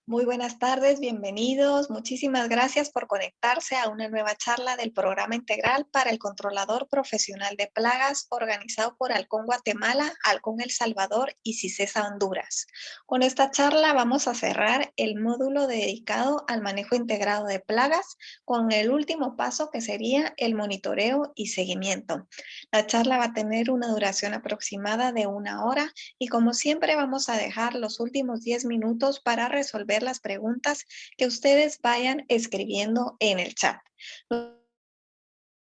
Muy buenas tardes, bienvenidos. Muchísimas gracias por conectarse a una nueva charla del Programa Integral para el Controlador Profesional de Plagas organizado por Halcón Guatemala, Halcón El Salvador y CICESA Honduras. Con esta charla vamos a cerrar el módulo dedicado al manejo integrado de plagas con el último paso que sería el monitoreo y seguimiento. La charla va a tener una duración aproximada de 1 hora y como siempre vamos a dejar los últimos 10 minutos para resolver las preguntas que ustedes vayan escribiendo en el chat.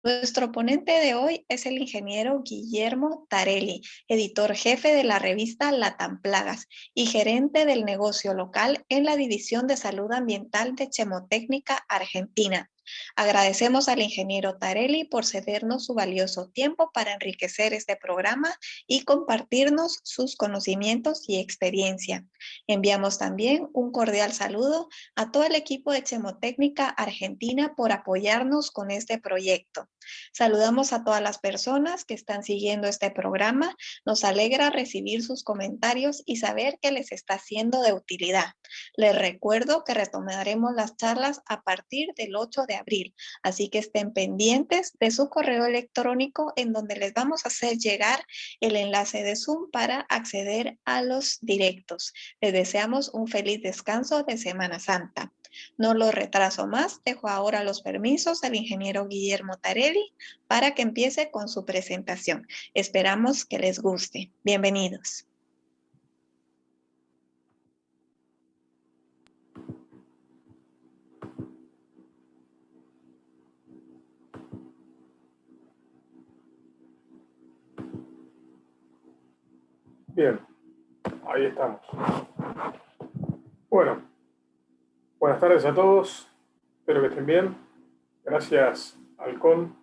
Nuestro ponente de hoy es el ingeniero Guillermo Tarelli, editor jefe de la revista Latam Plagas y gerente del negocio local en la División de Salud Ambiental de Chemotécnica Argentina. Agradecemos al ingeniero Tarelli por cedernos su valioso tiempo para enriquecer este programa y compartirnos sus conocimientos y experiencia. Enviamos también un cordial saludo a todo el equipo de Chemotécnica Argentina por apoyarnos con este proyecto. Saludamos a todas las personas que están siguiendo este programa. Nos alegra recibir sus comentarios y saber que les está siendo de utilidad. Les recuerdo que retomaremos las charlas a partir del 8 de abril, así que estén pendientes de su correo electrónico en donde les vamos a hacer llegar el enlace de Zoom para acceder a los directos. Les deseamos un feliz descanso de Semana Santa. No lo retraso más, dejo ahora los permisos al ingeniero Guillermo Tarelli para que empiece con su presentación. Esperamos que les guste. Bienvenidos. Bien, ahí estamos. Bueno, buenas tardes a todos. Espero que estén bien. Gracias, Halcón,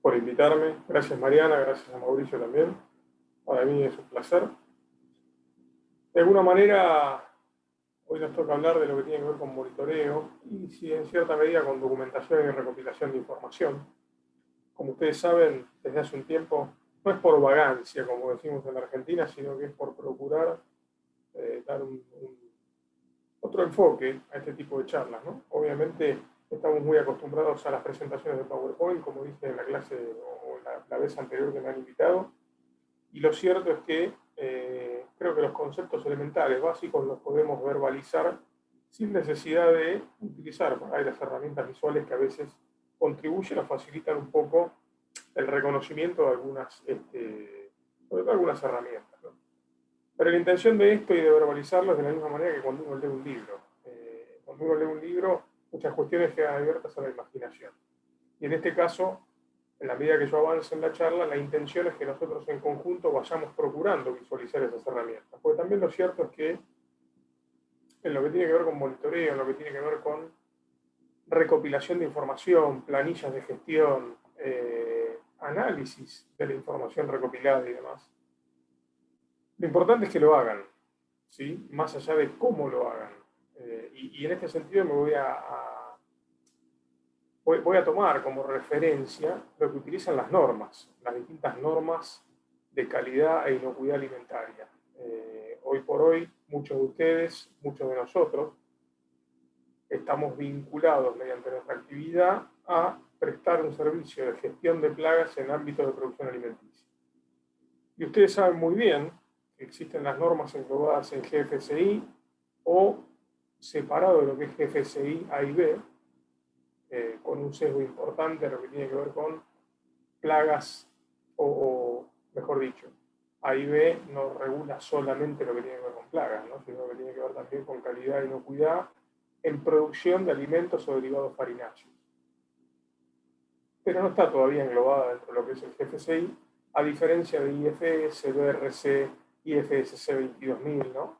por invitarme. Gracias, Mariana. Gracias a Mauricio también. Para mí es un placer. De alguna manera, hoy nos toca hablar de lo que tiene que ver con monitoreo y, si en cierta medida, con documentación y recopilación de información. Como ustedes saben, desde hace un tiempo, no es por vagancia, como decimos en la Argentina, sino que es por procurar dar otro enfoque a este tipo de charlas, ¿no? Obviamente estamos muy acostumbrados a las presentaciones de PowerPoint, como dije en la clase o la vez anterior que me han invitado, y lo cierto es que creo que los conceptos elementales básicos los podemos verbalizar sin necesidad de utilizar por ahí las herramientas visuales que a veces contribuyen o facilitan un poco el reconocimiento de algunas herramientas, ¿no? Pero la intención de esto y de verbalizarlo es de la misma manera que cuando uno lee un libro. Cuando uno lee un libro, muchas cuestiones quedan abiertas a la imaginación. Y en este caso, en la medida que yo avance en la charla, la intención es que nosotros en conjunto vayamos procurando visualizar esas herramientas. Porque también lo cierto es que en lo que tiene que ver con monitoreo, en lo que tiene que ver con recopilación de información, planillas de gestión, análisis de la información recopilada y demás, lo importante es que lo hagan, ¿sí? Más allá de cómo lo hagan. Y en este sentido me voy a tomar como referencia lo que utilizan las normas, las distintas normas de calidad e inocuidad alimentaria. Hoy por hoy, muchos de ustedes, muchos de nosotros, estamos vinculados mediante nuestra actividad a prestar un servicio de gestión de plagas en ámbitos de producción alimenticia. Y ustedes saben muy bien que existen las normas englobadas en GFCI o separado de lo que es GFCI A y B, con un sesgo importante en lo que tiene que ver con plagas, o mejor dicho, A y B no regula solamente lo que tiene que ver con plagas, ¿no? Sino que tiene que ver también con calidad e inocuidad en producción de alimentos o derivados farináceos. Pero no está todavía englobada dentro de lo que es el GFCI, a diferencia de IFS, BRC, IFSC 22000, ¿no?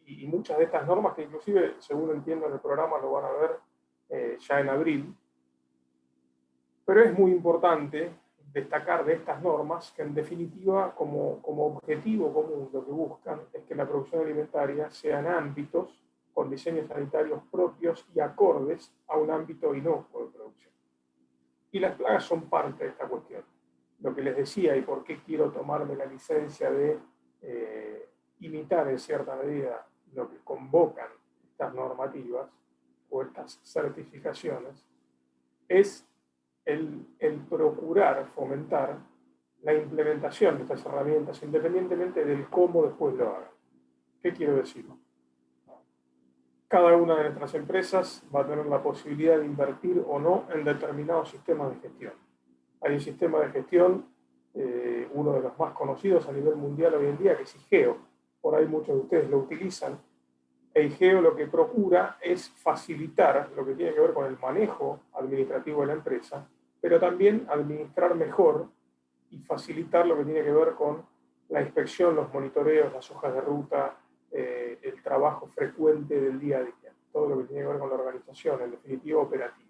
Y muchas de estas normas que inclusive, según entiendo en el programa, lo van a ver ya en abril. Pero es muy importante destacar de estas normas que en definitiva como objetivo común lo que buscan es que la producción alimentaria sea en ámbitos con diseños sanitarios propios y acordes a un ámbito inocuo de producción. Y las plagas son parte de esta cuestión. Lo que les decía y por qué quiero tomarme la licencia de imitar en cierta medida lo que convocan estas normativas o estas certificaciones es el procurar fomentar la implementación de estas herramientas independientemente del cómo después lo hagan. ¿Qué quiero decir? Cada una de nuestras empresas va a tener la posibilidad de invertir o no en determinados sistemas de gestión. Hay un sistema de gestión, uno de los más conocidos a nivel mundial hoy en día, que es IGEO. Por ahí muchos de ustedes lo utilizan. IGEO lo que procura es facilitar lo que tiene que ver con el manejo administrativo de la empresa, pero también administrar mejor y facilitar lo que tiene que ver con la inspección, los monitoreos, las hojas de ruta, el trabajo frecuente del día a día, todo lo que tiene que ver con la organización, en definitiva operativo.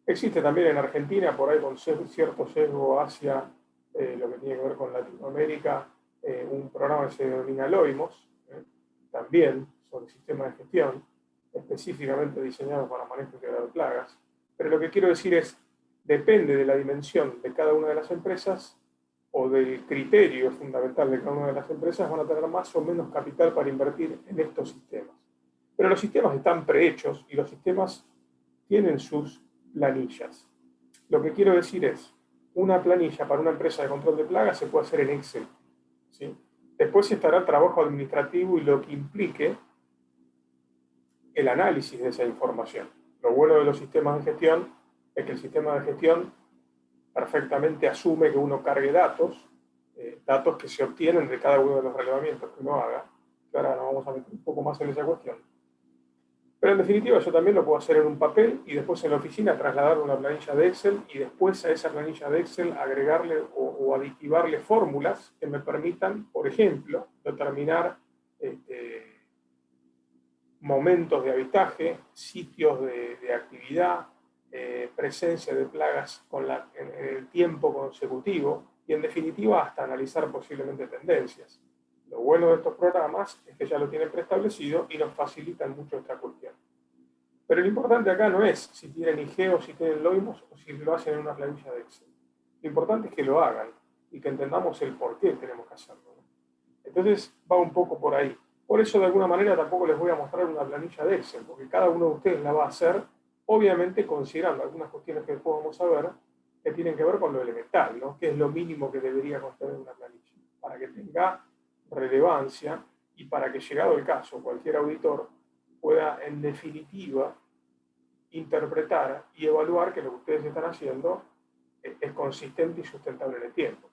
Existe también en Argentina, por ahí con cierto sesgo hacia lo que tiene que ver con Latinoamérica, un programa que se denomina LOIMOS, también sobre sistemas de gestión, específicamente diseñado para manejo integrado de plagas. Pero lo que quiero decir es, depende de la dimensión de cada una de las empresas o del criterio fundamental de cada una de las empresas, van a tener más o menos capital para invertir en estos sistemas. Pero los sistemas están prehechos y los sistemas tienen sus planillas. Lo que quiero decir es, una planilla para una empresa de control de plagas se puede hacer en Excel, ¿sí? Después estará el trabajo administrativo y lo que implique el análisis de esa información. Lo bueno de los sistemas de gestión es que el sistema de gestión perfectamente asume que uno cargue datos, datos que se obtienen de cada uno de los relevamientos que uno haga, que ahora nos vamos a meter un poco más en esa cuestión. Pero en definitiva yo también lo puedo hacer en un papel y después en la oficina trasladar una planilla de Excel y después a esa planilla de Excel agregarle o aditivarle fórmulas que me permitan, por ejemplo, determinar momentos de habitaje, sitios de actividad, presencia de plagas en el tiempo consecutivo y en definitiva hasta analizar posiblemente tendencias. Lo bueno de estos programas es que ya lo tienen preestablecido y nos facilitan mucho esta cuestión. Pero lo importante acá no es si tienen IGEO, si tienen LOIMOS o si lo hacen en una planilla de Excel. Lo importante es que lo hagan y que entendamos el por qué tenemos que hacerlo. Entonces va un poco por ahí. Por eso de alguna manera tampoco les voy a mostrar una planilla de Excel, porque cada uno de ustedes la va a hacer, obviamente considerando algunas cuestiones que después vamos a ver, que tienen que ver con lo elemental, ¿no? Que es lo mínimo que debería contener una planilla, para que tenga relevancia y para que, llegado el caso, cualquier auditor pueda, en definitiva, interpretar y evaluar que lo que ustedes están haciendo es consistente y sustentable en el tiempo.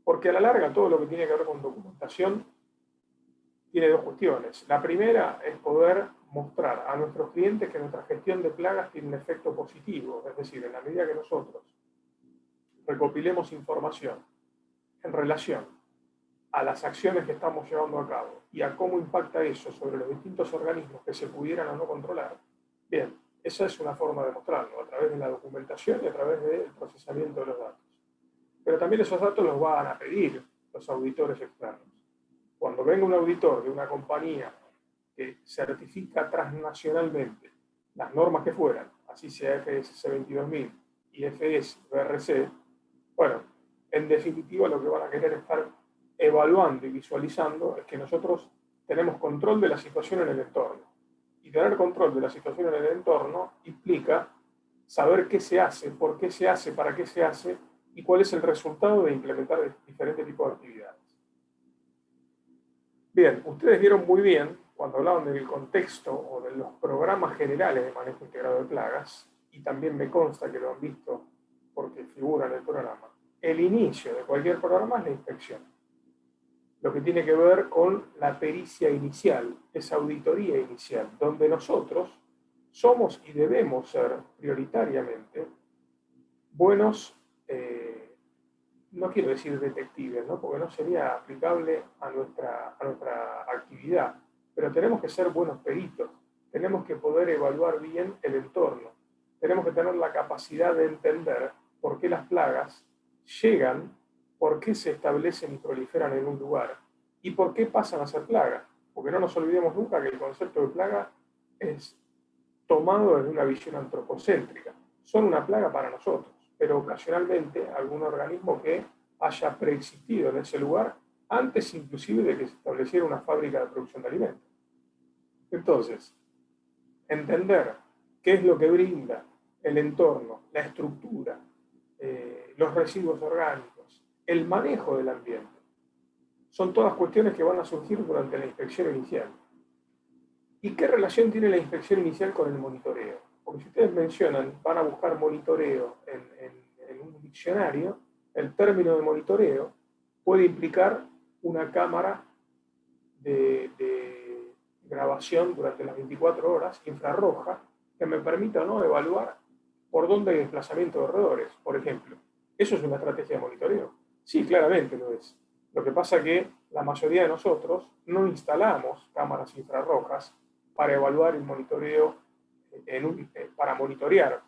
Porque a la larga todo lo que tiene que ver con documentación tiene dos cuestiones. La primera es poder mostrar a nuestros clientes que nuestra gestión de plagas tiene un efecto positivo, es decir, en la medida que nosotros recopilemos información en relación a las acciones que estamos llevando a cabo y a cómo impacta eso sobre los distintos organismos que se pudieran o no controlar, bien, esa es una forma de mostrarlo, a través de la documentación y a través del procesamiento de los datos. Pero también esos datos los van a pedir los auditores externos. Cuando venga un auditor de una compañía que certifica transnacionalmente las normas que fueran, así sea FSC 22000 y FS BRC, bueno, en definitiva lo que van a querer estar evaluando y visualizando es que nosotros tenemos control de la situación en el entorno. Y tener control de la situación en el entorno implica saber qué se hace, por qué se hace, para qué se hace y cuál es el resultado de implementar diferentes tipos de actividades. Bien, ustedes vieron muy bien cuando hablaban del contexto o de los programas generales de manejo integrado de plagas, y también me consta que lo han visto porque figura en el programa, el inicio de cualquier programa es la inspección. Lo que tiene que ver con la pericia inicial, esa auditoría inicial, donde nosotros somos y debemos ser prioritariamente buenos, no quiero decir detectives, ¿no? Porque no sería aplicable a nuestra actividad, pero tenemos que ser buenos peritos, tenemos que poder evaluar bien el entorno, tenemos que tener la capacidad de entender por qué las plagas llegan, por qué se establecen y proliferan en un lugar y por qué pasan a ser plagas. Porque no nos olvidemos nunca que el concepto de plaga es tomado desde una visión antropocéntrica. Son una plaga para nosotros, pero ocasionalmente algún organismo que haya preexistido en ese lugar antes inclusive de que se estableciera una fábrica de producción de alimentos. Entonces, entender qué es lo que brinda el entorno, la estructura, los residuos orgánicos, el manejo del ambiente. Son todas cuestiones que van a surgir durante la inspección inicial. ¿Y qué relación tiene la inspección inicial con el monitoreo? Porque si ustedes mencionan, van a buscar monitoreo en un diccionario, el término de monitoreo puede implicar una cámara de grabación durante las 24 horas, infrarroja, que me permita o no evaluar por dónde hay desplazamiento de roedores, por ejemplo. ¿Eso es una estrategia de monitoreo? Sí, claramente lo es. Lo que pasa es que la mayoría de nosotros no instalamos cámaras infrarrojas para evaluar el monitoreo, para monitorear,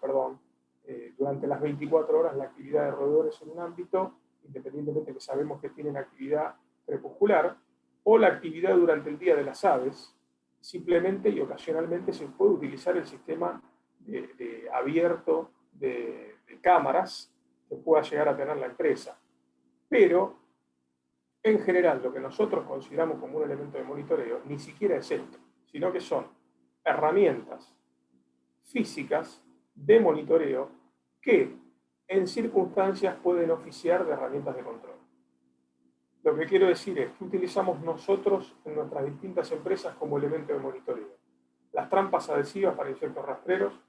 durante las 24 horas la actividad de roedores en un ámbito, independientemente de que sabemos que tienen actividad crepuscular, o la actividad durante el día de las aves. Simplemente y ocasionalmente se puede utilizar el sistema abierto de cámaras que pueda llegar a tener la empresa. Pero, en general, lo que nosotros consideramos como un elemento de monitoreo ni siquiera es esto, sino que son herramientas físicas de monitoreo que en circunstancias pueden oficiar de herramientas de control. Lo que quiero decir es que utilizamos nosotros en nuestras distintas empresas como elemento de monitoreo. Las trampas adhesivas para insectos rastreros,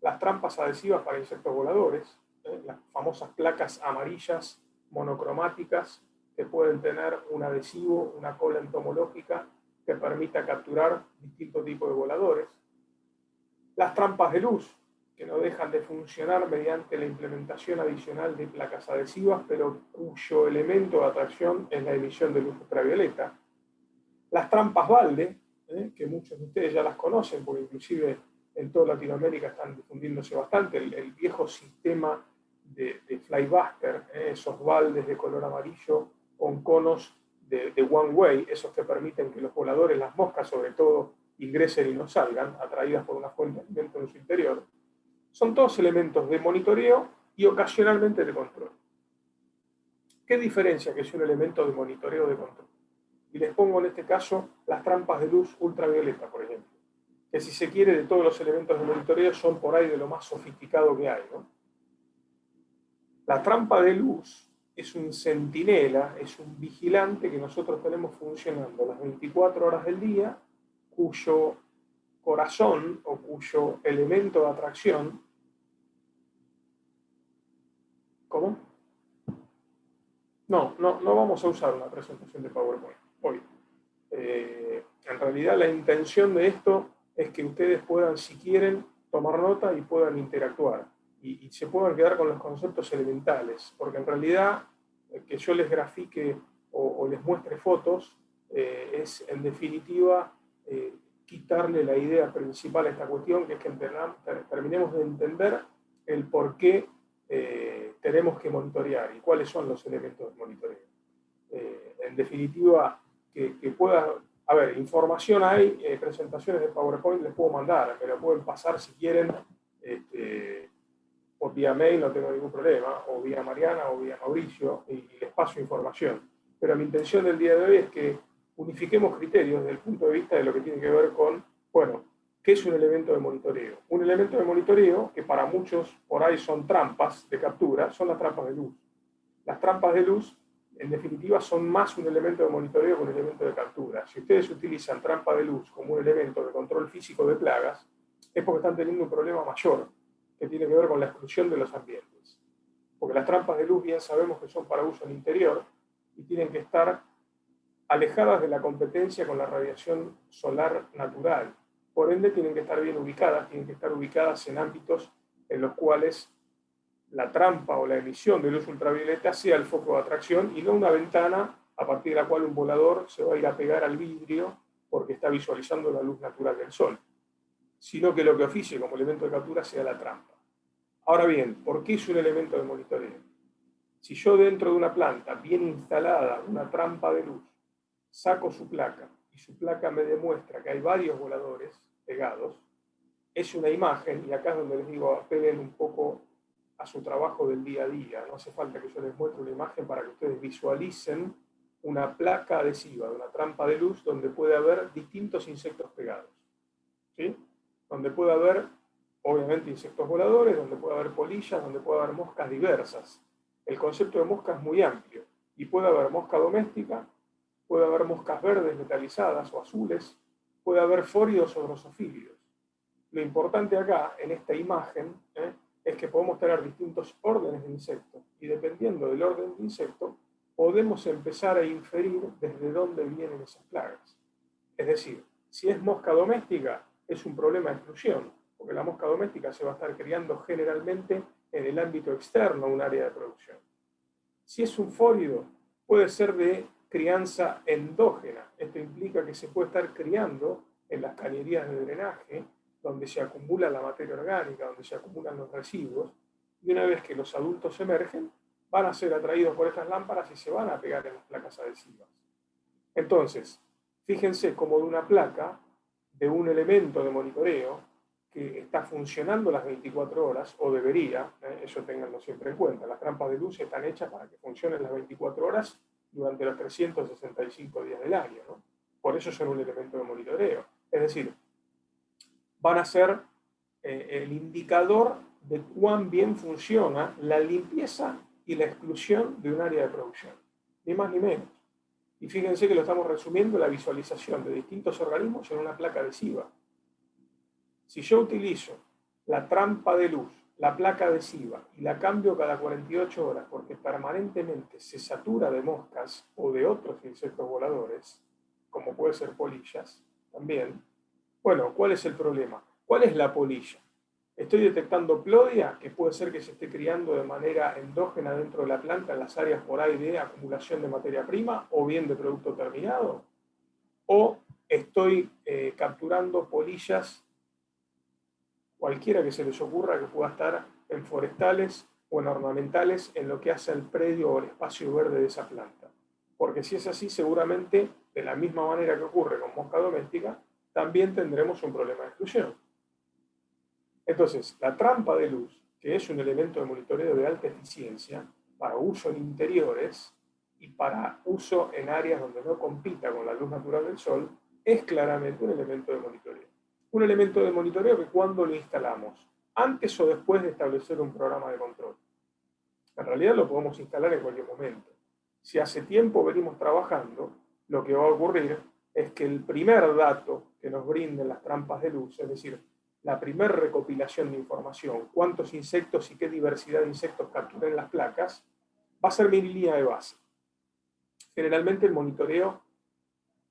las trampas adhesivas para insectos voladores, las famosas placas amarillas monocromáticas que pueden tener un adhesivo, una cola entomológica que permita capturar distintos tipos de voladores. Las trampas de luz, que no dejan de funcionar mediante la implementación adicional de placas adhesivas, pero cuyo elemento de atracción es la emisión de luz ultravioleta. Las trampas balde, que muchos de ustedes ya las conocen, porque inclusive en toda Latinoamérica están difundiéndose bastante, el viejo sistema de Flybuster, esos baldes de color amarillo con conos de one way, esos que permiten que los voladores, las moscas sobre todo, ingresen y no salgan, atraídas por una fuente de alimento en su interior. Son todos elementos de monitoreo y ocasionalmente de control. ¿Qué diferencia que es un elemento de monitoreo de control? Y les pongo en este caso las trampas de luz ultravioleta, por ejemplo, que si se quiere de todos los elementos de monitoreo son por ahí de lo más sofisticado que hay, ¿no? La trampa de luz es un centinela, es un vigilante que nosotros tenemos funcionando las 24 horas del día, cuyo corazón o cuyo elemento de atracción. ¿Cómo? No vamos a usar una presentación de PowerPoint hoy. En realidad la intención de esto es que ustedes puedan, si quieren, tomar nota y puedan interactuar y se puedan quedar con los conceptos elementales, porque en realidad que yo les grafique o les muestre fotos es en definitiva quitarle la idea principal a esta cuestión, que es que terminemos de entender el por qué tenemos que monitorear y cuáles son los elementos de monitoreo. En definitiva, que pueda, a ver, información hay, presentaciones de PowerPoint les puedo mandar, me lo pueden pasar si quieren, por vía mail, no tengo ningún problema, o vía Mariana o vía Mauricio, y les paso información. Pero mi intención del día de hoy es que unifiquemos criterios desde el punto de vista de lo que tiene que ver con, bueno, ¿qué es un elemento de monitoreo? Un elemento de monitoreo, que para muchos por ahí son trampas de captura, son las trampas de luz. Las trampas de luz, en definitiva, son más un elemento de monitoreo que un elemento de captura. Si ustedes utilizan trampa de luz como un elemento de control físico de plagas, es porque están teniendo un problema mayor, que tiene que ver con la exclusión de los ambientes. Porque las trampas de luz bien sabemos que son para uso en el interior y tienen que estar alejadas de la competencia con la radiación solar natural. Por ende, tienen que estar bien ubicadas, tienen que estar ubicadas en ámbitos en los cuales la trampa o la emisión de luz ultravioleta sea el foco de atracción y no una ventana a partir de la cual un volador se va a ir a pegar al vidrio porque está visualizando la luz natural del sol, sino que lo que oficie como elemento de captura sea la trampa. Ahora bien, ¿por qué es un elemento de monitoreo? Si yo dentro de una planta bien instalada, una trampa de luz, saco su placa y su placa me demuestra que hay varios voladores pegados, es una imagen, y acá es donde les digo, apelen un poco a su trabajo del día a día. No hace falta que yo les muestre una imagen para que ustedes visualicen una placa adhesiva de una trampa de luz donde puede haber distintos insectos pegados. ¿Sí? donde puede haber, obviamente, insectos voladores, donde puede haber polillas, donde puede haber moscas diversas. El concepto de mosca es muy amplio y puede haber mosca doméstica, puede haber moscas verdes metalizadas o azules, puede haber fóridos o drosofílidos. Lo importante acá, en esta imagen, es que podemos tener distintos órdenes de insectos y dependiendo del orden de insecto, podemos empezar a inferir desde dónde vienen esas plagas. Es decir, si es mosca doméstica, es un problema de exclusión, porque la mosca doméstica se va a estar criando generalmente en el ámbito externo a un área de producción. Si es un fórido, puede ser de crianza endógena. Esto implica que se puede estar criando en las cañerías de drenaje, donde se acumula la materia orgánica, donde se acumulan los residuos, y una vez que los adultos emergen, van a ser atraídos por estas lámparas y se van a pegar en las placas adhesivas. Entonces, fíjense cómo de una placa, de un elemento de monitoreo, que está funcionando las 24 horas, o debería, eso tenganlo siempre en cuenta, las trampas de luz están hechas para que funcionen las 24 horas durante los 365 días del año, ¿no? Por eso son un elemento de monitoreo. Es decir, van a ser el indicador de cuán bien funciona la limpieza y la exclusión de un área de producción, ni más ni menos. Y fíjense que lo estamos resumiendo la visualización de distintos organismos en una placa adhesiva. Si yo utilizo la trampa de luz, la placa adhesiva, y la cambio cada 48 horas porque permanentemente se satura de moscas o de otros insectos voladores, como puede ser polillas también, bueno, ¿cuál es el problema? ¿Cuál es la polilla? Estoy detectando plodia, que puede ser que se esté criando de manera endógena dentro de la planta en las áreas por ahí de acumulación de materia prima o bien de producto terminado. O estoy capturando polillas, cualquiera que se les ocurra que pueda estar en forestales o en ornamentales en lo que hace al predio o el espacio verde de esa planta. Porque si es así, seguramente, de la misma manera que ocurre con mosca doméstica, también tendremos un problema de exclusión. Entonces, la trampa de luz, que es un elemento de monitoreo de alta eficiencia para uso en interiores y para uso en áreas donde no compita con la luz natural del sol, es claramente un elemento de monitoreo. Un elemento de monitoreo que cuando lo instalamos, antes o después de establecer un programa de control. En realidad lo podemos instalar en cualquier momento. Si hace tiempo venimos trabajando, lo que va a ocurrir es que el primer dato que nos brinden las trampas de luz, es decir, la primera recopilación de información, cuántos insectos y qué diversidad de insectos capturé en las placas, va a ser mi línea de base. Generalmente el monitoreo,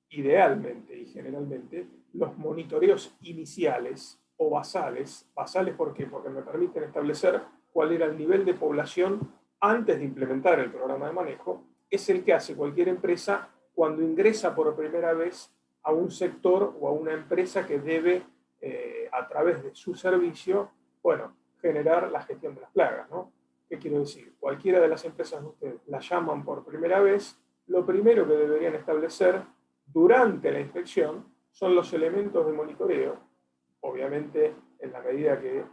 idealmente y generalmente, los monitoreos iniciales o basales, ¿por qué? Porque me permiten establecer cuál era el nivel de población antes de implementar el programa de manejo, es el que hace cualquier empresa cuando ingresa por primera vez a un sector o a una empresa que debe, a través de su servicio, bueno, generar la gestión de las plagas, ¿no? ¿Qué quiero decir? Cualquiera de las empresas de ustedes la llaman por primera vez, lo primero que deberían establecer durante la inspección son los elementos de monitoreo, obviamente en la medida que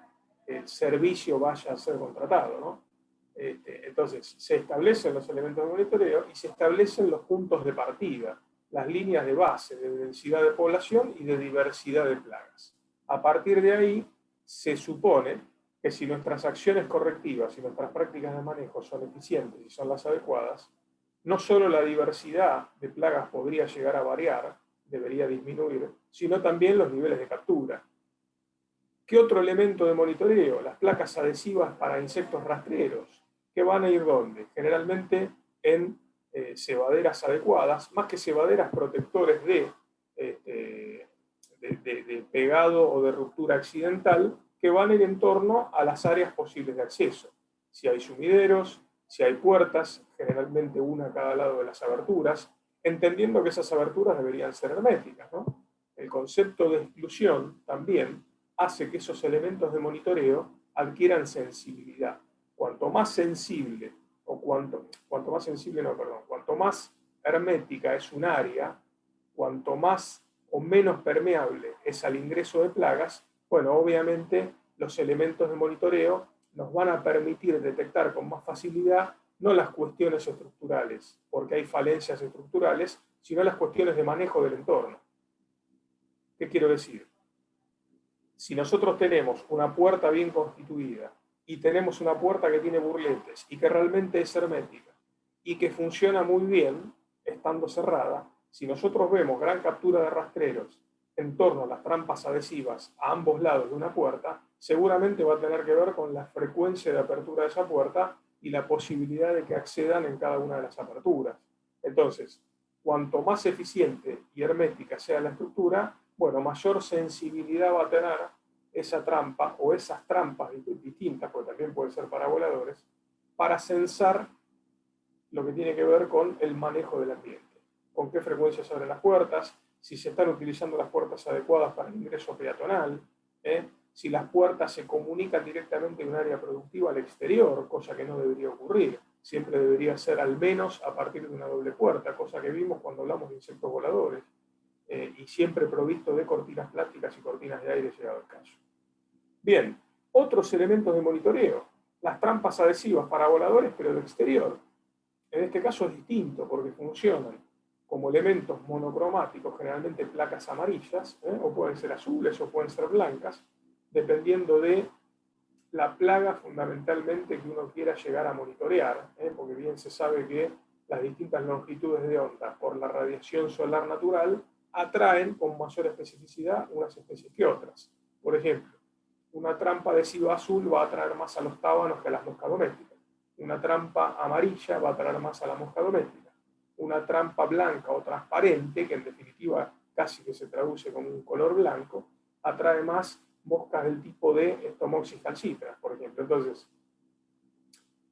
el servicio vaya a ser contratado, ¿no? Entonces, se establecen los elementos de monitoreo y se establecen los puntos de partida, las líneas de base de densidad de población y de diversidad de plagas. A partir de ahí, se supone que si nuestras acciones correctivas y nuestras prácticas de manejo son eficientes y son las adecuadas, no solo la diversidad de plagas podría llegar a variar, debería disminuir, sino también los niveles de captura. ¿Qué otro elemento de monitoreo? Las placas adhesivas para insectos rastreros, que van a ir ¿dónde? Generalmente en cebaderas adecuadas, más que cebaderas, protectores de pegado o de ruptura accidental, que van a ir en torno a las áreas posibles de acceso. Si hay sumideros, si hay puertas, generalmente una a cada lado de las aberturas, entendiendo que esas aberturas deberían ser herméticas, ¿no? El concepto de exclusión también hace que esos elementos de monitoreo adquieran sensibilidad. Cuanto más sensible, cuanto más hermética es un área, cuanto más o menos permeable es al ingreso de plagas, bueno, obviamente los elementos de monitoreo nos van a permitir detectar con más facilidad no las cuestiones estructurales, porque hay falencias estructurales, sino las cuestiones de manejo del entorno. ¿Qué quiero decir? si nosotros tenemos una puerta bien constituida y tenemos una puerta que tiene burletes y que realmente es hermética y que funciona muy bien estando cerrada, si nosotros vemos gran captura de rastreros en torno a las trampas adhesivas a ambos lados de una puerta, seguramente va a tener que ver con la frecuencia de apertura de esa puerta y la posibilidad de que accedan en cada una de las aperturas. Entonces, cuanto más eficiente y hermética sea la estructura, bueno, mayor sensibilidad va a tener esa trampa o esas trampas distintas, porque también pueden ser para voladores, para censar lo que tiene que ver con el manejo del ambiente. Con qué frecuencia se abren las puertas, si se están utilizando las puertas adecuadas para el ingreso peatonal, si las puertas se comunican directamente de un área productiva al exterior, cosa que no debería ocurrir. Siempre debería ser al menos a partir de una doble puerta, cosa que vimos cuando hablamos de insectos voladores, y siempre provisto de cortinas plásticas y cortinas de aire llegado el caso. Bien, otros elementos de monitoreo, las trampas adhesivas para voladores pero de exterior. En este caso es distinto porque funcionan como elementos monocromáticos, generalmente placas amarillas, o pueden ser azules o pueden ser blancas, dependiendo de la plaga fundamentalmente que uno quiera llegar a monitorear, porque bien se sabe que las distintas longitudes de onda por la radiación solar natural atraen con mayor especificidad unas especies que otras. Por ejemplo, una trampa adhesiva azul va a atraer más a los tábanos que a las moscas domésticas. Una trampa amarilla va a atraer más a la mosca doméstica. Una trampa blanca o transparente, que en definitiva casi que se traduce como un color blanco, atrae más moscas del tipo de Stomoxys calcitras, por ejemplo. Entonces,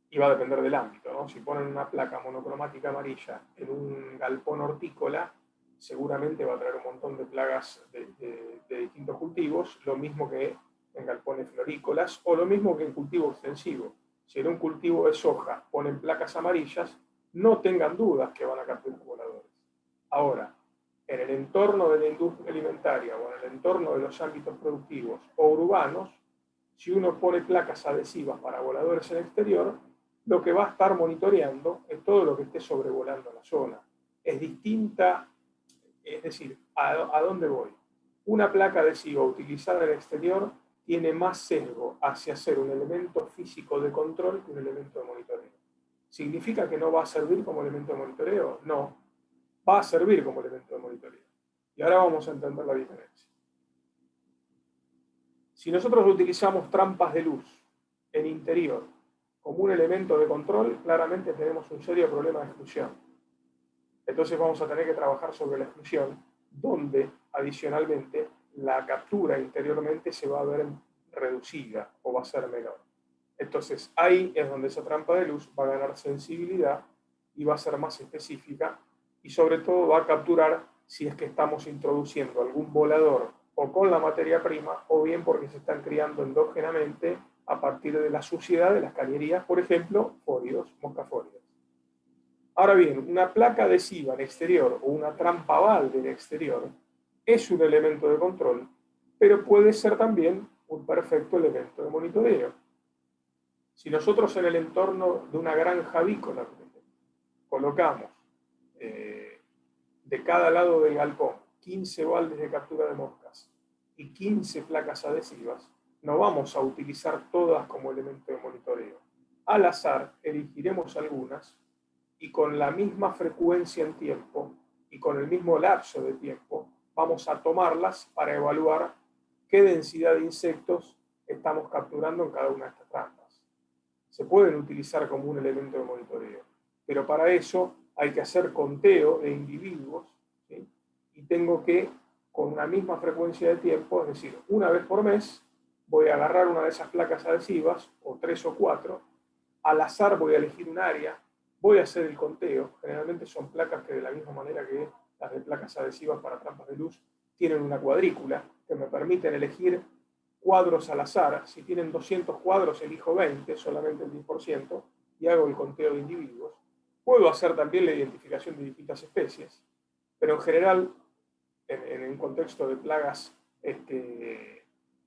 y va a depender del ámbito, ¿no? Si ponen una placa monocromática amarilla en un galpón hortícola, seguramente va a traer un montón de plagas de distintos cultivos, lo mismo que en galpones florícolas, o lo mismo que en cultivo extensivo. Si en un cultivo de soja ponen placas amarillas, no tengan dudas que van a capturar voladores. Ahora, en el entorno de la industria alimentaria o en el entorno de los ámbitos productivos o urbanos, si uno pone placas adhesivas para voladores en el exterior, lo que va a estar monitoreando es todo lo que esté sobrevolando la zona. Es distinta, es decir, ¿a dónde voy? Una placa adhesiva utilizada en el exterior tiene más sesgo hacia ser un elemento físico de control que un elemento de monitoreo. ¿Significa que no va a servir como elemento de monitoreo? No, va a servir como elemento de monitoreo. Y ahora vamos a entender la diferencia. Si nosotros utilizamos trampas de luz en interior como un elemento de control, claramente tenemos un serio problema de exclusión. Entonces vamos a tener que trabajar sobre la exclusión, donde adicionalmente la captura interiormente se va a ver reducida o va a ser menor. Entonces ahí es donde esa trampa de luz va a ganar sensibilidad y va a ser más específica y sobre todo va a capturar si es que estamos introduciendo algún volador o con la materia prima o bien porque se están criando endógenamente a partir de la suciedad de las cañerías, por ejemplo, fóridos, moscafóridos. Ahora bien, una placa adhesiva en exterior o una trampa balde en exterior es un elemento de control, pero puede ser también un perfecto elemento de monitoreo. Si nosotros en el entorno de una granja avícola colocamos de cada lado del galpón 15 baldes de captura de moscas y 15 placas adhesivas, no vamos a utilizar todas como elemento de monitoreo. Al azar elegiremos algunas y con la misma frecuencia en tiempo y con el mismo lapso de tiempo vamos a tomarlas para evaluar qué densidad de insectos estamos capturando en cada una de estas trampas. Se pueden utilizar como un elemento de monitoreo, pero para eso hay que hacer conteo de individuos, ¿sí? Y tengo que, con una misma frecuencia de tiempo, es decir, una vez por mes, voy a agarrar una de esas placas adhesivas, o 3 o 4, al azar voy a elegir un área, voy a hacer el conteo. Generalmente son placas que de la misma manera que las de placas adhesivas para trampas de luz tienen una cuadrícula que me permiten elegir cuadros al azar. Si tienen 200 cuadros, elijo 20, solamente el 10%, y hago el conteo de individuos. Puedo hacer también la identificación de distintas especies, pero en general, en un contexto de plagas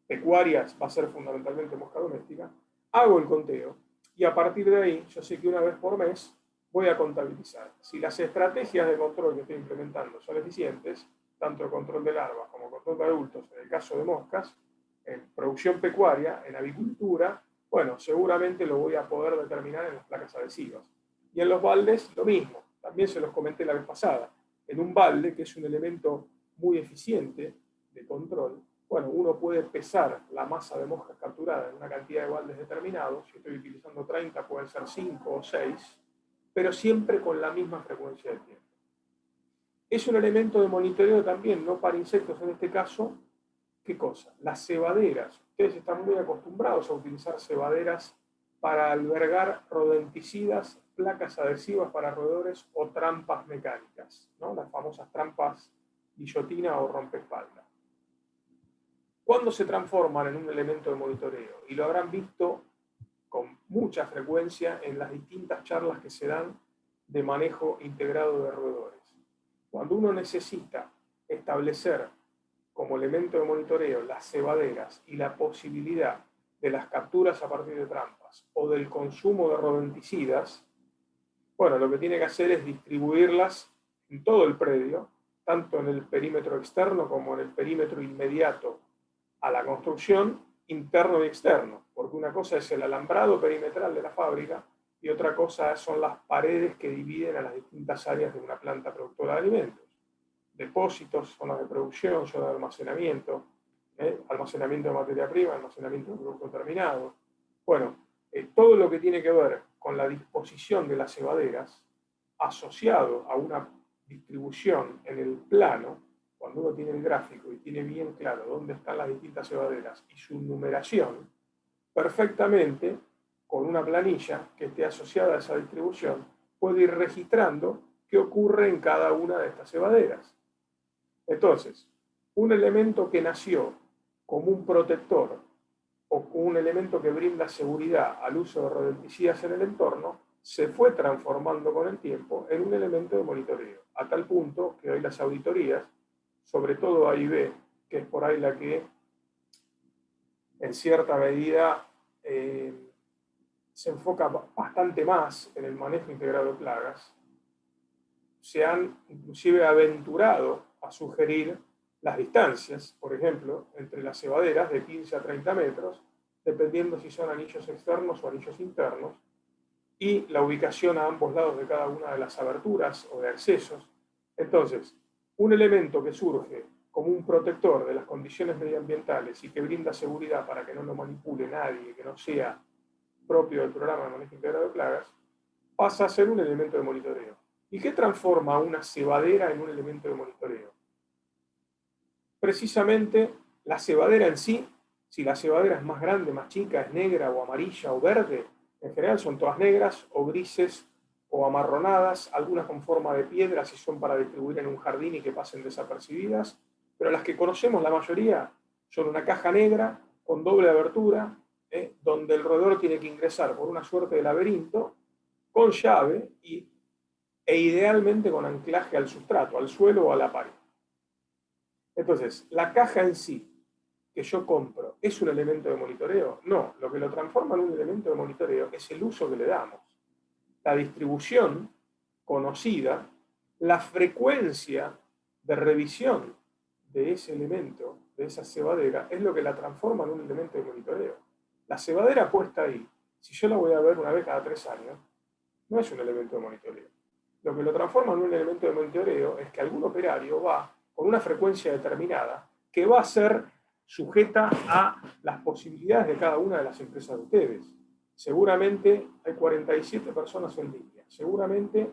pecuarias, va a ser fundamentalmente mosca doméstica. Hago el conteo y a partir de ahí yo sé que una vez por mes voy a contabilizar. Si las estrategias de control que estoy implementando son eficientes, tanto el control de larvas como el control de adultos, en el caso de moscas, en producción pecuaria, en avicultura, bueno, seguramente lo voy a poder determinar en las placas adhesivas. Y en los baldes, lo mismo. También se los comenté la vez pasada. En un balde, que es un elemento muy eficiente de control, bueno, uno puede pesar la masa de moscas capturada en una cantidad de baldes determinados. Si estoy utilizando 30, pueden ser 5 o 6, pero siempre con la misma frecuencia de tiempo. Es un elemento de monitoreo también, no para insectos en este caso. ¿Qué cosa? Las cebaderas. Ustedes están muy acostumbrados a utilizar cebaderas para albergar rodenticidas, placas adhesivas para roedores o trampas mecánicas, ¿no? Las famosas trampas guillotina o rompeespalda. ¿Cuándo se transforman en un elemento de monitoreo? Y lo habrán visto con mucha frecuencia en las distintas charlas que se dan de manejo integrado de roedores. Cuando uno necesita establecer como elemento de monitoreo las cebaderas y la posibilidad de las capturas a partir de trampas o del consumo de rodenticidas, bueno, lo que tiene que hacer es distribuirlas en todo el predio, tanto en el perímetro externo como en el perímetro inmediato a la construcción, interno y externo, porque una cosa es el alambrado perimetral de la fábrica y otra cosa son las paredes que dividen a las distintas áreas de una planta productora de alimentos. Depósitos, zonas de producción, zonas de almacenamiento, almacenamiento de materia prima, almacenamiento de producto terminado. Bueno, todo lo que tiene que ver con la disposición de las cebaderas asociado a una distribución en el plano, cuando uno tiene el gráfico y tiene bien claro dónde están las distintas cebaderas y su numeración, perfectamente, con una planilla que esté asociada a esa distribución, puede ir registrando qué ocurre en cada una de estas cebaderas. Entonces, un elemento que nació como un protector o un elemento que brinda seguridad al uso de rodenticidas en el entorno, se fue transformando con el tiempo en un elemento de monitoreo, a tal punto que hoy las auditorías, sobre todo A y B, que es por ahí la que en cierta medida se enfoca bastante más en el manejo integrado de plagas, se han inclusive aventurado a sugerir las distancias, por ejemplo, entre las cebaderas de 15 a 30 metros, dependiendo si son anillos externos o anillos internos, y la ubicación a ambos lados de cada una de las aberturas o de accesos. Entonces, un elemento que surge como un protector de las condiciones medioambientales y que brinda seguridad para que no lo manipule nadie, que no sea propio del programa de manejo integrado de plagas, pasa a ser un elemento de monitoreo. ¿Y qué transforma una cebadera en un elemento de monitoreo? Precisamente la cebadera en sí. Si la cebadera es más grande, más chica, es negra o amarilla o verde, en general son todas negras o grises o amarronadas, algunas con forma de piedra si son para distribuir en un jardín y que pasen desapercibidas, pero las que conocemos la mayoría son una caja negra con doble abertura, donde el roedor tiene que ingresar por una suerte de laberinto con llave e idealmente con anclaje al sustrato, al suelo o a la pared. Entonces, la caja en sí que yo compro, ¿es un elemento de monitoreo? No, lo que lo transforma en un elemento de monitoreo es el uso que le damos. La distribución conocida, la frecuencia de revisión de ese elemento, de esa cebadera, es lo que la transforma en un elemento de monitoreo. La cebadera puesta ahí, si yo la voy a ver una vez cada 3 años, no es un elemento de monitoreo. Lo que lo transforma en un elemento de monitoreo es que algún operario va con una frecuencia determinada que va a ser sujeta a las posibilidades de cada una de las empresas de ustedes. Seguramente hay 47 personas en línea. Seguramente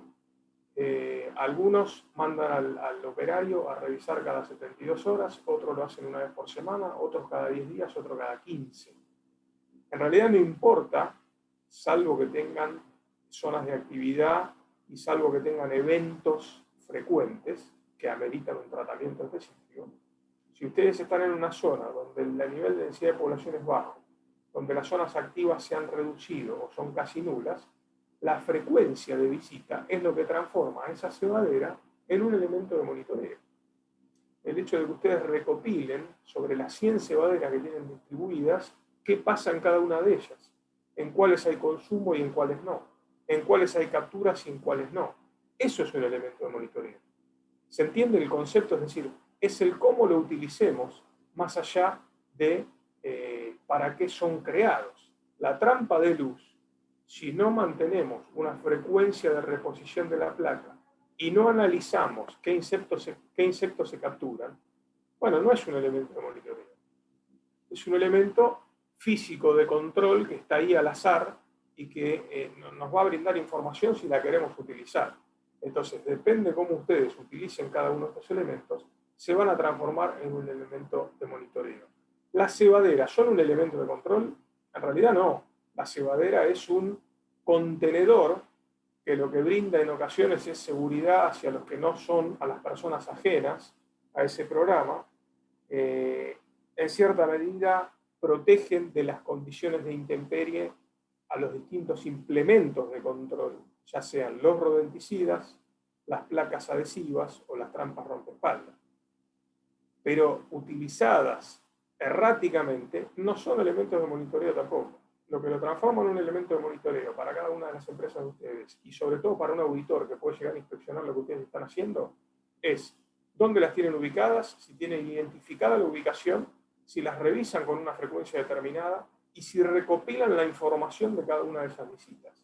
algunos mandan al operario a revisar cada 72 horas, otros lo hacen una vez por semana, otros cada 10 días, otros cada 15. En realidad no importa, salvo que tengan zonas de actividad y salvo que tengan eventos frecuentes que ameritan un tratamiento específico. Si ustedes están en una zona donde el nivel de densidad de población es bajo, donde las zonas activas se han reducido o son casi nulas, la frecuencia de visita es lo que transforma a esa cebadera en un elemento de monitoreo. El hecho de que ustedes recopilen sobre las 100 cebaderas que tienen distribuidas, qué pasa en cada una de ellas, en cuáles hay consumo y en cuáles no, en cuáles hay capturas y en cuáles no. Eso es un elemento de monitoreo. ¿Se entiende el concepto? Es decir, es el cómo lo utilicemos más allá de para qué son creados. La trampa de luz, si no mantenemos una frecuencia de reposición de la placa y no analizamos qué insectos se capturan, bueno, no es un elemento de monitoreo. Es un elemento físico de control que está ahí al azar y que nos va a brindar información si la queremos utilizar. Entonces, depende cómo ustedes utilicen cada uno de estos elementos, se van a transformar en un elemento de monitoreo. ¿Las cebaderas son un elemento de control? En realidad no. La cebadera es un contenedor que lo que brinda en ocasiones es seguridad hacia los que no son, a las personas ajenas a ese programa. En cierta medida protegen de las condiciones de intemperie a los distintos implementos de control, ya sean los rodenticidas, las placas adhesivas o las trampas rompeespaldas. Pero utilizadas erráticamente no son elementos de monitoreo tampoco. Lo que lo transforma en un elemento de monitoreo para cada una de las empresas de ustedes y sobre todo para un auditor que puede llegar a inspeccionar lo que ustedes están haciendo es dónde las tienen ubicadas, si tienen identificada la ubicación, si las revisan con una frecuencia determinada y si recopilan la información de cada una de esas visitas.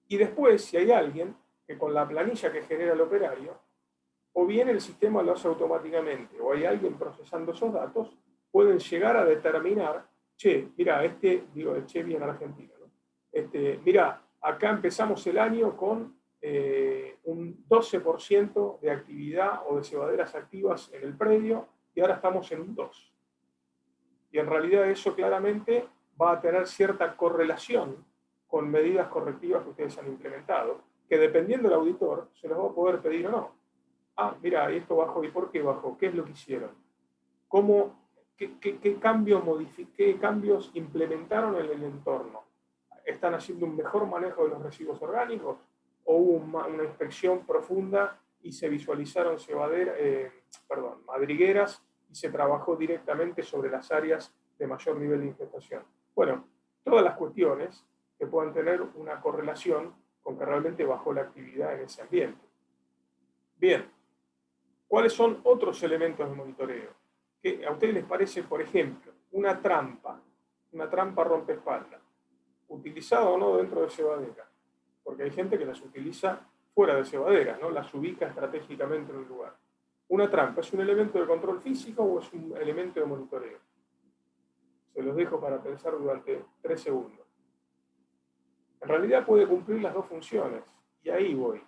Y después, si hay alguien que con la planilla que genera el operario, o bien el sistema lo hace automáticamente, o hay alguien procesando esos datos, pueden llegar a determinar, che, mira, digo el che bien argentino, ¿no? Mira, acá empezamos el año con un 12% de actividad o de cebaderas activas en el predio y ahora estamos en un 2%. Y en realidad eso claramente va a tener cierta correlación con medidas correctivas que ustedes han implementado, que dependiendo del auditor se los va a poder pedir o no. Ah, mira, esto bajó, ¿y por qué bajó? ¿Qué es lo que hicieron? ¿Qué cambios implementaron en el entorno? ¿Están haciendo un mejor manejo de los residuos orgánicos? ¿O hubo una inspección profunda y se visualizaron madrigueras y se trabajó directamente sobre las áreas de mayor nivel de infestación? Bueno, todas las cuestiones que puedan tener una correlación con que realmente bajó la actividad en ese ambiente. Bien, ¿cuáles son otros elementos de monitoreo? Que a ustedes les parece, por ejemplo, una trampa rompeespaldas, utilizada o no dentro de cebadera, porque hay gente que las utiliza fuera de cebaderas, ¿no? Las ubica estratégicamente en un lugar. ¿Una trampa es un elemento de control físico o es un elemento de monitoreo? Se los dejo para pensar durante 3 segundos. En realidad puede cumplir las dos funciones, y ahí voy.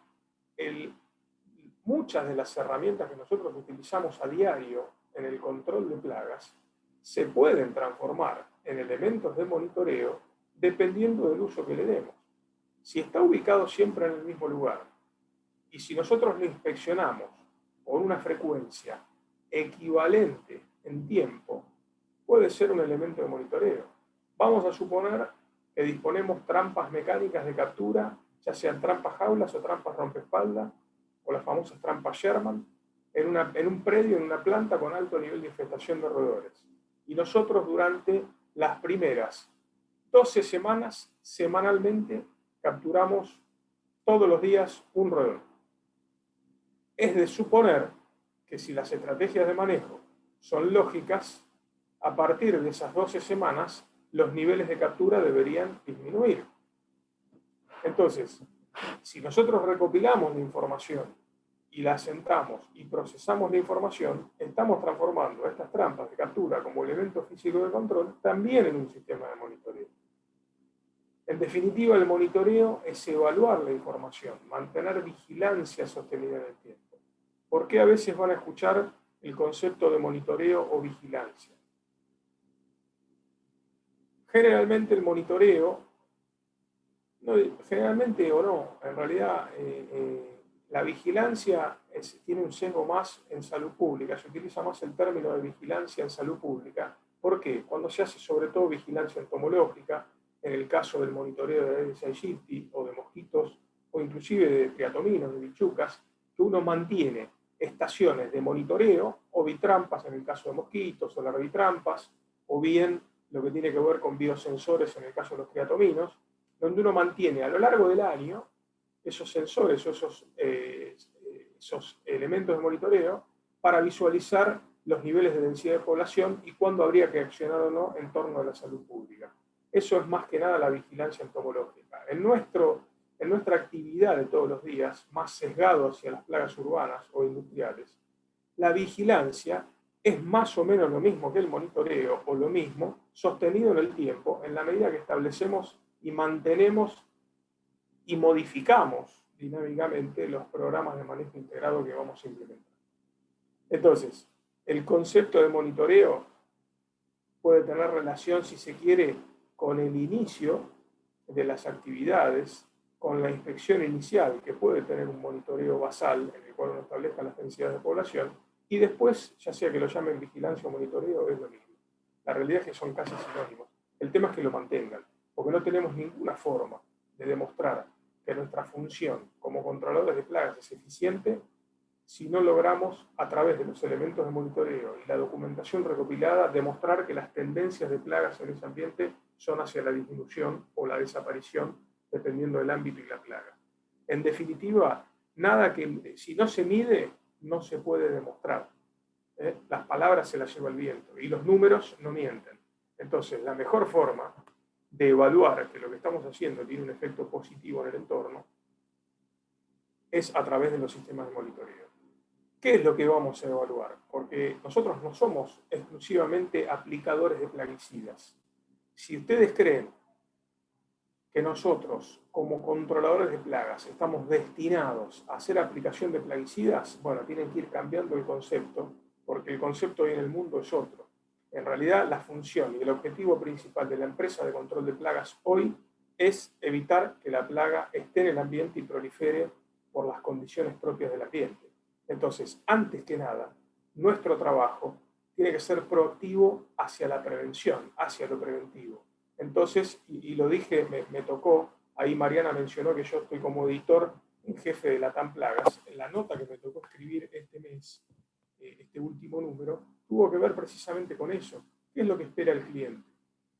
Muchas de las herramientas que nosotros utilizamos a diario en el control de plagas se pueden transformar en elementos de monitoreo dependiendo del uso que le demos. Si está ubicado siempre en el mismo lugar y si nosotros lo inspeccionamos por una frecuencia equivalente en tiempo, puede ser un elemento de monitoreo. Vamos a suponer que disponemos trampas mecánicas de captura, ya sean trampas jaulas o trampas rompeespaldas, o las famosas trampas Sherman, en un predio, en una planta con alto nivel de infestación de roedores. Y nosotros durante las primeras 12 semanas, semanalmente, capturamos todos los días un roedor. Es de suponer que si las estrategias de manejo son lógicas, a partir de esas 12 semanas, los niveles de captura deberían disminuir. Entonces, si nosotros recopilamos la información y la asentamos y procesamos la información, estamos transformando estas trampas de captura como elemento físico de control también en un sistema de monitoreo. En definitiva, el monitoreo es evaluar la información, mantener vigilancia sostenida en el tiempo. ¿Por qué a veces van a escuchar el concepto de monitoreo o vigilancia? Generalmente el monitoreo, generalmente o no, en realidad la vigilancia tiene un sesgo más en salud pública, se utiliza más el término de vigilancia en salud pública. ¿Por qué? Cuando se hace sobre todo vigilancia entomológica, en el caso del monitoreo de Aedes aegypti o de mosquitos, o inclusive de triatominos, de bichucas, que uno mantiene estaciones de monitoreo o bitrampas en el caso de mosquitos o larvitrampas, o bien lo que tiene que ver con biosensores en el caso de los triatominos, donde uno mantiene a lo largo del año esos sensores o esos elementos de monitoreo para visualizar los niveles de densidad de población y cuándo habría que accionar o no en torno a la salud pública. Eso es más que nada la vigilancia entomológica. En nuestra actividad de todos los días, más sesgado hacia las plagas urbanas o industriales, la vigilancia es más o menos lo mismo que el monitoreo, o lo mismo, sostenido en el tiempo, en la medida que establecemos y mantenemos y modificamos dinámicamente los programas de manejo integrado que vamos a implementar. Entonces, el concepto de monitoreo puede tener relación, si se quiere, con el inicio de las actividades, con la inspección inicial, que puede tener un monitoreo basal, en el cual uno establezca las densidades de población, y después, ya sea que lo llamen vigilancia o monitoreo, es lo mismo. La realidad es que son casi sinónimos. El tema es que lo mantengan, porque no tenemos ninguna forma de demostrar que nuestra función como controladores de plagas es eficiente si no logramos, a través de los elementos de monitoreo y la documentación recopilada, demostrar que las tendencias de plagas en ese ambiente son hacia la disminución o la desaparición, dependiendo del ámbito y la plaga. En definitiva, nada que, si no se mide, no se puede demostrar. Las palabras se las lleva el viento y los números no mienten. Entonces, la mejor forma de evaluar que lo que estamos haciendo tiene un efecto positivo en el entorno es a través de los sistemas de monitoreo. ¿Qué es lo que vamos a evaluar? Porque nosotros no somos exclusivamente aplicadores de plaguicidas. Si ustedes creen que nosotros, como controladores de plagas, estamos destinados a hacer aplicación de plaguicidas, bueno, tienen que ir cambiando el concepto, porque el concepto hoy en el mundo es otro. En realidad, la función y el objetivo principal de la empresa de control de plagas hoy es evitar que la plaga esté en el ambiente y prolifere por las condiciones propias del ambiente. Entonces, antes que nada, nuestro trabajo tiene que ser proactivo hacia la prevención, hacia lo preventivo. Entonces, y lo dije, me tocó, ahí Mariana mencionó que yo estoy como editor en jefe de la Tamplagas. En la nota que me tocó escribir este mes, este último número, tuvo que ver precisamente con eso. ¿Qué es lo que espera el cliente?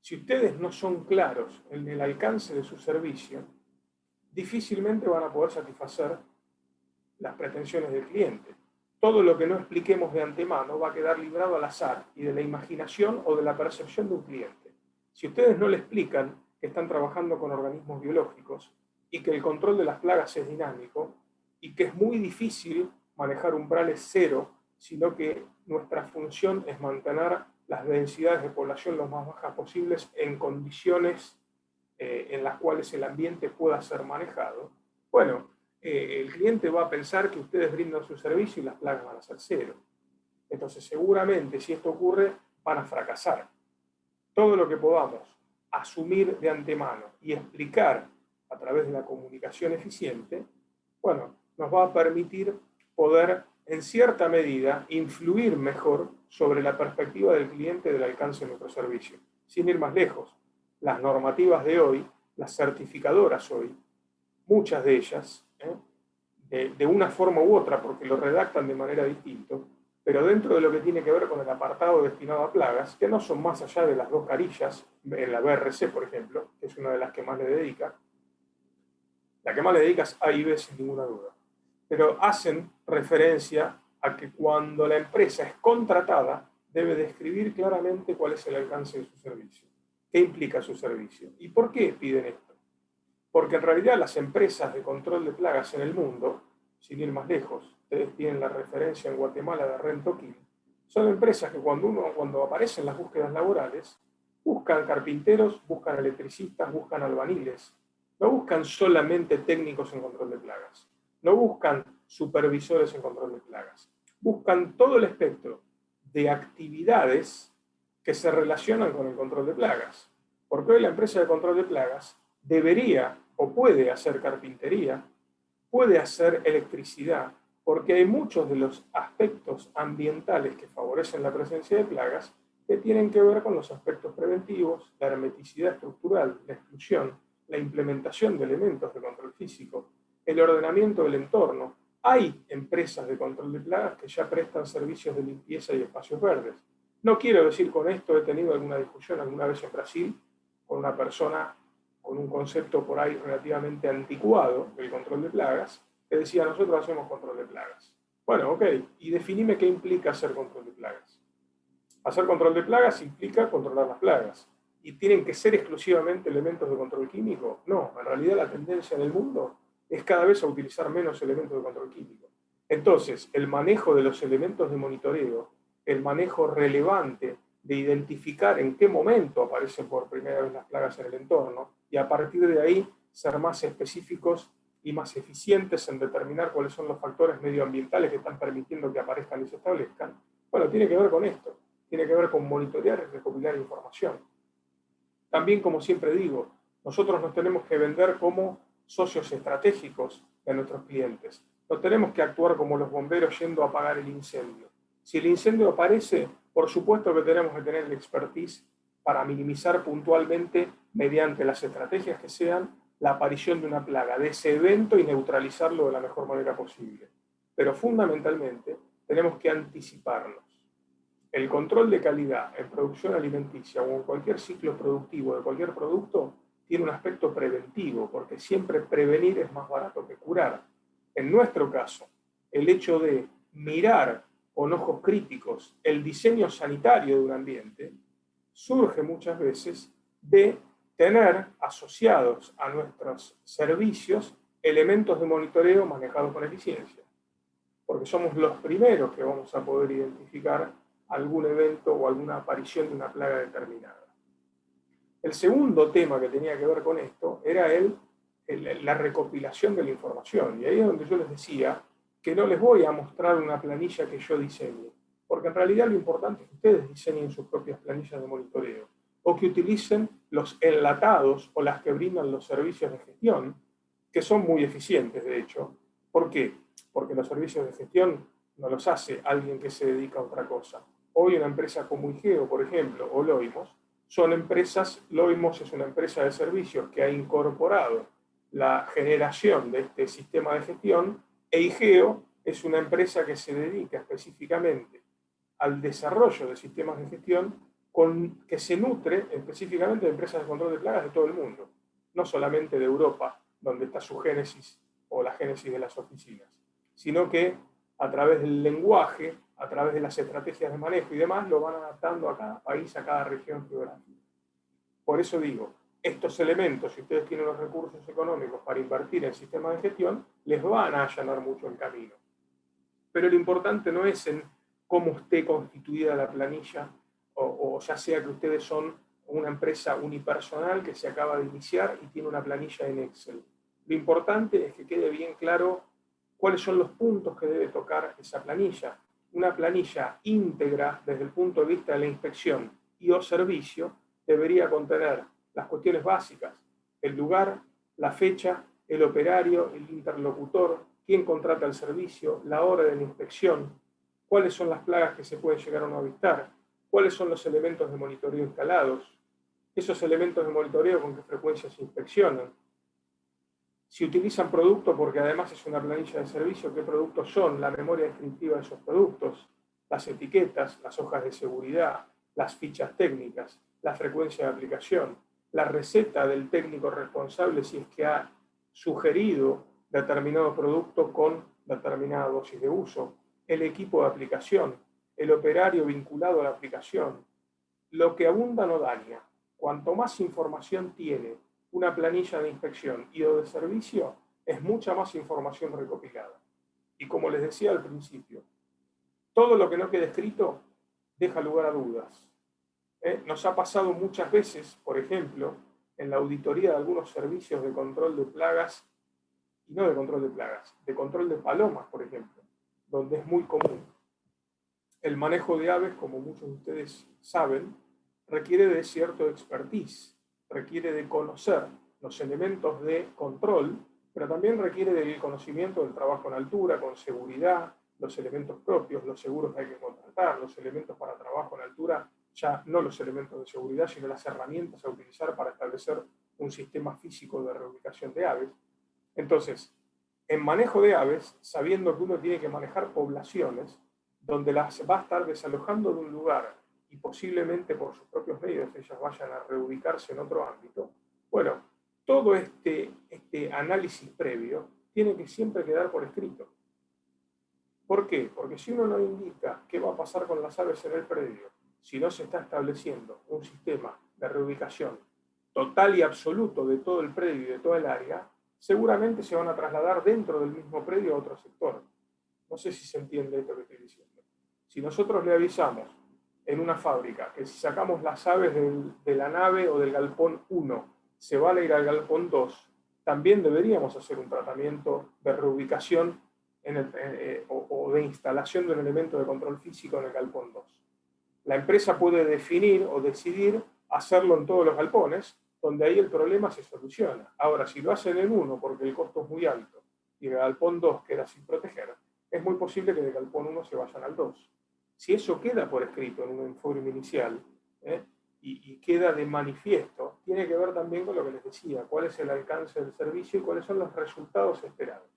Si ustedes no son claros en el alcance de su servicio, difícilmente van a poder satisfacer las pretensiones del cliente. Todo lo que no expliquemos de antemano va a quedar librado al azar y de la imaginación o de la percepción de un cliente. Si ustedes no le explican que están trabajando con organismos biológicos y que el control de las plagas es dinámico y que es muy difícil manejar umbrales cero, sino que nuestra función es mantener las densidades de población lo más bajas posibles en condiciones en las cuales el ambiente pueda ser manejado, bueno, el cliente va a pensar que ustedes brindan su servicio y las plagas van a ser cero. Entonces, seguramente, si esto ocurre, van a fracasar. Todo lo que podamos asumir de antemano y explicar a través de la comunicación eficiente, bueno, nos va a permitir poder, en cierta medida, influir mejor sobre la perspectiva del cliente del alcance de nuestro servicio. Sin ir más lejos, las normativas de hoy, las certificadoras hoy, muchas de ellas, de una forma u otra, porque lo redactan de manera distinta, pero dentro de lo que tiene que ver con el apartado destinado a plagas, que no son más allá de las dos carillas, en la BRC, por ejemplo, que es una de las que más le dedica, la que más le dedica es A y B sin ninguna duda, pero hacen referencia a que cuando la empresa es contratada, debe describir claramente cuál es el alcance de su servicio, qué implica su servicio y por qué piden esto. Porque en realidad las empresas de control de plagas en el mundo, sin ir más lejos, ustedes tienen la referencia en Guatemala de Rentoquín, son empresas que cuando aparecen las búsquedas laborales, buscan carpinteros, buscan electricistas, buscan albañiles, no buscan solamente técnicos en control de plagas, no buscan supervisores en control de plagas, buscan todo el espectro de actividades que se relacionan con el control de plagas. Porque hoy la empresa de control de plagas debería o puede hacer carpintería, puede hacer electricidad, porque hay muchos de los aspectos ambientales que favorecen la presencia de plagas que tienen que ver con los aspectos preventivos, la hermeticidad estructural, la exclusión, la implementación de elementos de control físico, el ordenamiento del entorno. Hay empresas de control de plagas que ya prestan servicios de limpieza y espacios verdes. No quiero decir con esto, he tenido alguna discusión alguna vez en Brasil con una persona con un concepto por ahí relativamente anticuado del control de plagas, que decía, nosotros hacemos control de plagas. Bueno, ok, y definime qué implica hacer control de plagas. Hacer control de plagas implica controlar las plagas. ¿Y tienen que ser exclusivamente elementos de control químico? No, en realidad la tendencia en el mundo es cada vez a utilizar menos elementos de control químico. Entonces, el manejo de los elementos de monitoreo, el manejo relevante de identificar en qué momento aparecen por primera vez las plagas en el entorno y a partir de ahí ser más específicos y más eficientes en determinar cuáles son los factores medioambientales que están permitiendo que aparezcan y se establezcan, bueno, tiene que ver con esto, tiene que ver con monitorear y recopilar información. También, como siempre digo, nosotros nos tenemos que vender como socios estratégicos de nuestros clientes. No tenemos que actuar como los bomberos yendo a apagar el incendio. Si el incendio aparece, por supuesto que tenemos que tener el expertise para minimizar puntualmente, mediante las estrategias que sean, la aparición de una plaga, de ese evento y neutralizarlo de la mejor manera posible. Pero fundamentalmente tenemos que anticiparnos. El control de calidad en producción alimenticia o en cualquier ciclo productivo de cualquier producto tiene un aspecto preventivo, porque siempre prevenir es más barato que curar. En nuestro caso, el hecho de mirar con ojos críticos el diseño sanitario de un ambiente surge muchas veces de tener asociados a nuestros servicios elementos de monitoreo manejados con eficiencia, porque somos los primeros que vamos a poder identificar algún evento o alguna aparición de una plaga determinada. El segundo tema que tenía que ver con esto era la recopilación de la información, y ahí es donde yo les decía que no les voy a mostrar una planilla que yo diseñe, porque en realidad lo importante es que ustedes diseñen sus propias planillas de monitoreo, o que utilicen los enlatados o las que brindan los servicios de gestión, que son muy eficientes, de hecho. ¿Por qué? Porque los servicios de gestión no los hace alguien que se dedica a otra cosa. Hoy una empresa como IGEO, por ejemplo, o Loimos, son empresas, Loimos es una empresa de servicios que ha incorporado la generación de este sistema de gestión, e IGEO es una empresa que se dedica específicamente al desarrollo de sistemas de gestión que se nutre específicamente de empresas de control de plagas de todo el mundo, no solamente de Europa, donde está su génesis o la génesis de las oficinas, sino que a través del lenguaje, a través de las estrategias de manejo y demás, lo van adaptando a cada país, a cada región geográfica. Por eso digo, estos elementos, si ustedes tienen los recursos económicos para invertir en sistemas de gestión, les van a allanar mucho el camino. Pero lo importante no es en cómo esté constituida la planilla, o ya sea que ustedes son una empresa unipersonal que se acaba de iniciar y tiene una planilla en Excel. Lo importante es que quede bien claro cuáles son los puntos que debe tocar esa planilla. Una planilla íntegra desde el punto de vista de la inspección y o servicio debería contener las cuestiones básicas: el lugar, la fecha, el operario, el interlocutor, quién contrata el servicio, la hora de la inspección, cuáles son las plagas que se pueden llegar a no avistar, cuáles son los elementos de monitoreo instalados, esos elementos de monitoreo con qué frecuencia se inspeccionan, si utilizan productos, porque además es una planilla de servicio, qué productos son, la memoria descriptiva de esos productos, las etiquetas, las hojas de seguridad, las fichas técnicas, la frecuencia de aplicación, la receta del técnico responsable si es que ha sugerido determinado producto con determinada dosis de uso, el equipo de aplicación, el operario vinculado a la aplicación. Lo que abunda no daña. Cuanto más información tiene una planilla de inspección y o de servicio, es mucha más información recopilada. Y como les decía al principio, todo lo que no quede escrito deja lugar a dudas. Nos ha pasado muchas veces, por ejemplo, en la auditoría de algunos servicios de control de plagas, y no de control de plagas, de control de palomas, por ejemplo, donde es muy común. El manejo de aves, como muchos de ustedes saben, requiere de cierto expertise, requiere de conocer los elementos de control, pero también requiere del conocimiento del trabajo en altura, con seguridad, los elementos propios, los seguros que hay que contratar, los elementos para trabajo en altura, ya no los elementos de seguridad, sino las herramientas a utilizar para establecer un sistema físico de reubicación de aves. Entonces, en manejo de aves, sabiendo que uno tiene que manejar poblaciones, donde las va a estar desalojando de un lugar y posiblemente por sus propios medios ellas vayan a reubicarse en otro ámbito, bueno, todo este análisis previo tiene que siempre quedar por escrito. ¿Por qué? Porque si uno no indica qué va a pasar con las aves en el predio, si no se está estableciendo un sistema de reubicación total y absoluto de todo el predio y de toda el área, seguramente se van a trasladar dentro del mismo predio a otro sector. No sé si se entiende esto que estoy diciendo. Si nosotros le avisamos en una fábrica que si sacamos las aves de la nave o del galpón 1, se van a ir al galpón 2, también deberíamos hacer un tratamiento de reubicación o de instalación de un elemento de control físico en el galpón 2. La empresa puede definir o decidir hacerlo en todos los galpones, donde ahí el problema se soluciona. Ahora, si lo hacen en uno porque el costo es muy alto y el galpón 2 queda sin proteger, es muy posible que del galpón 1 se vayan al 2. Si eso queda por escrito en un informe inicial y queda de manifiesto, tiene que ver también con lo que les decía, cuál es el alcance del servicio y cuáles son los resultados esperados.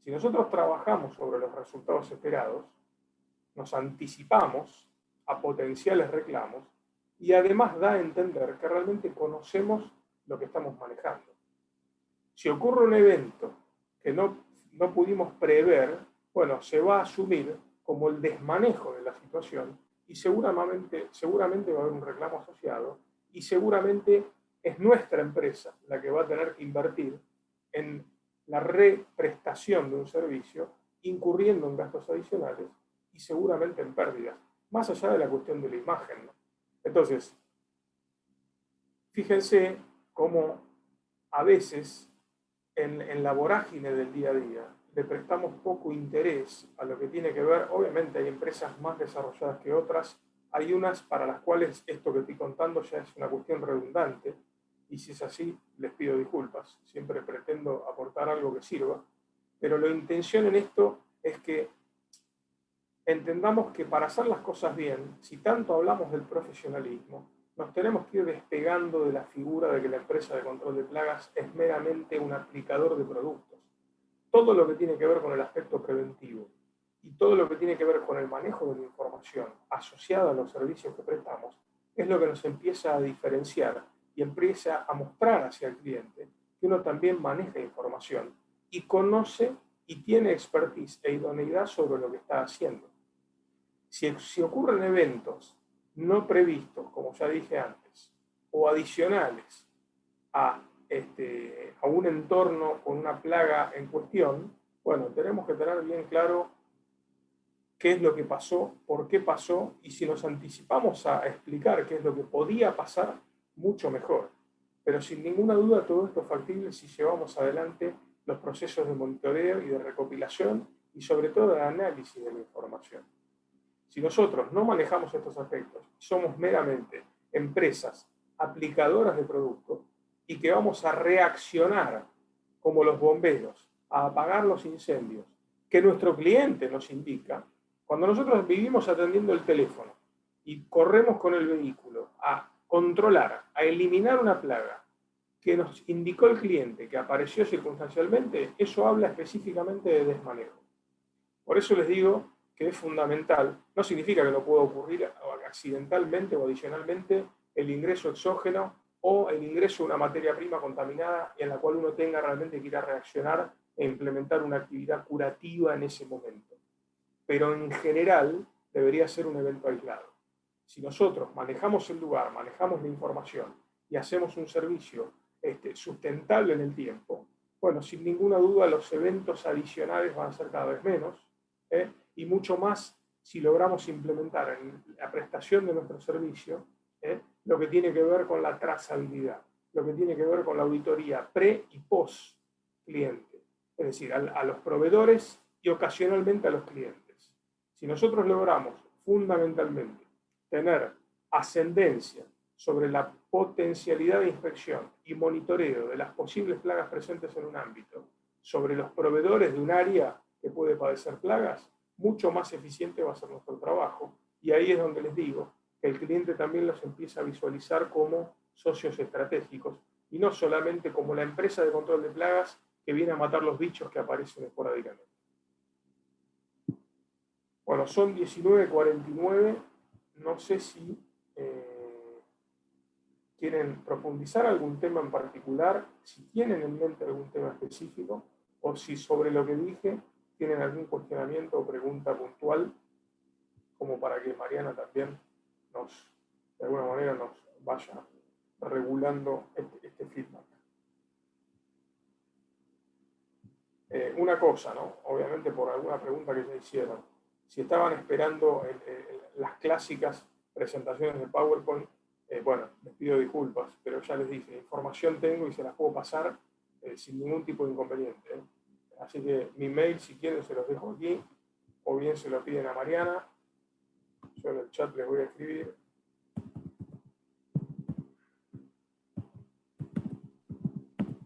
Si nosotros trabajamos sobre los resultados esperados, nos anticipamos a potenciales reclamos y además da a entender que realmente conocemos lo que estamos manejando. Si ocurre un evento que no pudimos prever, bueno, se va a asumir como el desmanejo de la situación y seguramente va a haber un reclamo asociado y seguramente es nuestra empresa la que va a tener que invertir en la represtación de un servicio, incurriendo en gastos adicionales y seguramente en pérdidas, más allá de la cuestión de la imagen, ¿no? Entonces, fíjense cómo a veces en la vorágine del día a día le prestamos poco interés a lo que tiene que ver. Obviamente hay empresas más desarrolladas que otras, hay unas para las cuales esto que estoy contando ya es una cuestión redundante, y si es así, les pido disculpas, siempre pretendo aportar algo que sirva, pero la intención en esto es que entendamos que para hacer las cosas bien, si tanto hablamos del profesionalismo, nos tenemos que ir despegando de la figura de que la empresa de control de plagas es meramente un aplicador de productos. Todo lo que tiene que ver con el aspecto preventivo y todo lo que tiene que ver con el manejo de la información asociada a los servicios que prestamos es lo que nos empieza a diferenciar y empieza a mostrar hacia el cliente que uno también maneja información y conoce y tiene expertise e idoneidad sobre lo que está haciendo. Si ocurren eventos no previstos, como ya dije antes, o adicionales a un entorno con una plaga en cuestión, bueno, tenemos que tener bien claro qué es lo que pasó, por qué pasó, y si nos anticipamos a explicar qué es lo que podía pasar, mucho mejor. Pero sin ninguna duda todo esto es factible si llevamos adelante los procesos de monitoreo y de recopilación y sobre todo de análisis de la información. Si nosotros no manejamos estos aspectos, somos meramente empresas aplicadoras de productos y que vamos a reaccionar como los bomberos a apagar los incendios que nuestro cliente nos indica, cuando nosotros vivimos atendiendo el teléfono y corremos con el vehículo a controlar, a eliminar una plaga que nos indicó el cliente que apareció circunstancialmente, eso habla específicamente de desmanejo. Por eso les digo que es fundamental, no significa que no pueda ocurrir accidentalmente o adicionalmente el ingreso exógeno o el ingreso de una materia prima contaminada en la cual uno tenga realmente que ir a reaccionar e implementar una actividad curativa en ese momento. Pero en general debería ser un evento aislado. Si nosotros manejamos el lugar, manejamos la información y hacemos un servicio sustentable en el tiempo, bueno, sin ninguna duda los eventos adicionales van a ser cada vez menos, y mucho más si logramos implementar en la prestación de nuestro servicio lo que tiene que ver con la trazabilidad, lo que tiene que ver con la auditoría pre y post cliente, es decir, a los proveedores y ocasionalmente a los clientes. Si nosotros logramos fundamentalmente tener ascendencia sobre la potencialidad de inspección y monitoreo de las posibles plagas presentes en un ámbito, sobre los proveedores de un área que puede padecer plagas, mucho más eficiente va a ser nuestro trabajo. Y ahí es donde les digo que el cliente también los empieza a visualizar como socios estratégicos y no solamente como la empresa de control de plagas que viene a matar los bichos que aparecen esporádicamente. Bueno, son 19:49. No sé si quieren profundizar algún tema en particular, si tienen en mente algún tema específico, o si sobre lo que dije tienen algún cuestionamiento o pregunta puntual, como para que Mariana también de alguna manera nos vaya regulando este feedback. Una cosa, ¿no? Obviamente por alguna pregunta que ya hicieron, si estaban esperando las clásicas presentaciones de PowerPoint, bueno, les pido disculpas, pero ya les dije, información tengo y se las puedo pasar sin ningún tipo de inconveniente. Así que mi mail, si quieren, se los dejo aquí, o bien se lo piden a Mariana. Yo en el chat les voy a escribir.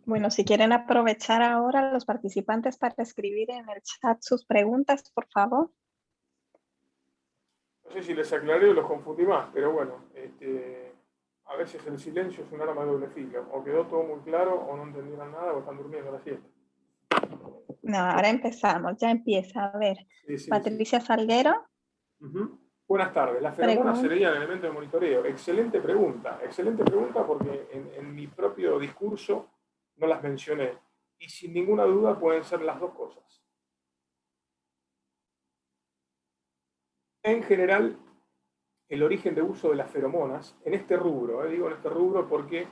Bueno, si quieren aprovechar ahora los participantes para escribir en el chat sus preguntas, por favor. No sé si les aclaré o los confundí más, pero bueno, a veces el silencio es un arma de doble filo. O quedó todo muy claro, o no entendieron nada, o están durmiendo la siesta. No, ahora empezamos, ya empieza. A ver, Sí. Patricia Salguero. Buenas tardes. ¿Las feromonas serían elemento de monitoreo? Excelente pregunta porque en mi propio discurso no las mencioné. Y sin ninguna duda pueden ser las dos cosas. En general, el origen de uso de las feromonas, en este rubro, digo en este rubro porque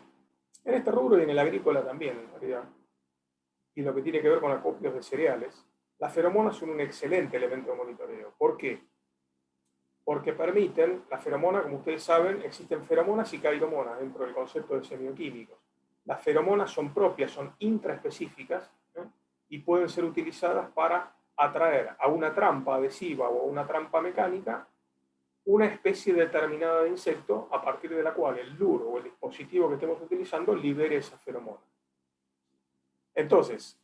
en este rubro y en el agrícola también, en realidad, y en lo que tiene que ver con acopios de cereales, las feromonas son un excelente elemento de monitoreo. ¿Por qué? Porque permiten, la feromona, como ustedes saben, existen feromonas y cairomonas dentro del concepto de semioquímicos. Las feromonas son propias, son intraespecíficas, y pueden ser utilizadas para atraer a una trampa adhesiva o a una trampa mecánica una especie determinada de insecto a partir de la cual el lure o el dispositivo que estemos utilizando libere esa feromona. Entonces,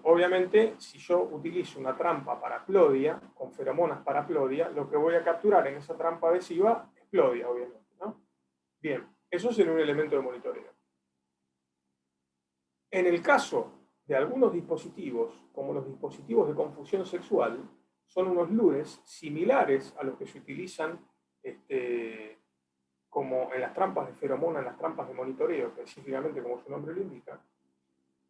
obviamente, si yo utilizo una trampa paraplodia, con feromonas paraplodia, lo que voy a capturar en esa trampa adhesiva es plodia, obviamente, ¿no? Bien, eso sería un elemento de monitoreo. En el caso de algunos dispositivos, como los dispositivos de confusión sexual, son unos lures similares a los que se utilizan como en las trampas de feromona, en las trampas de monitoreo, específicamente como su nombre lo indica,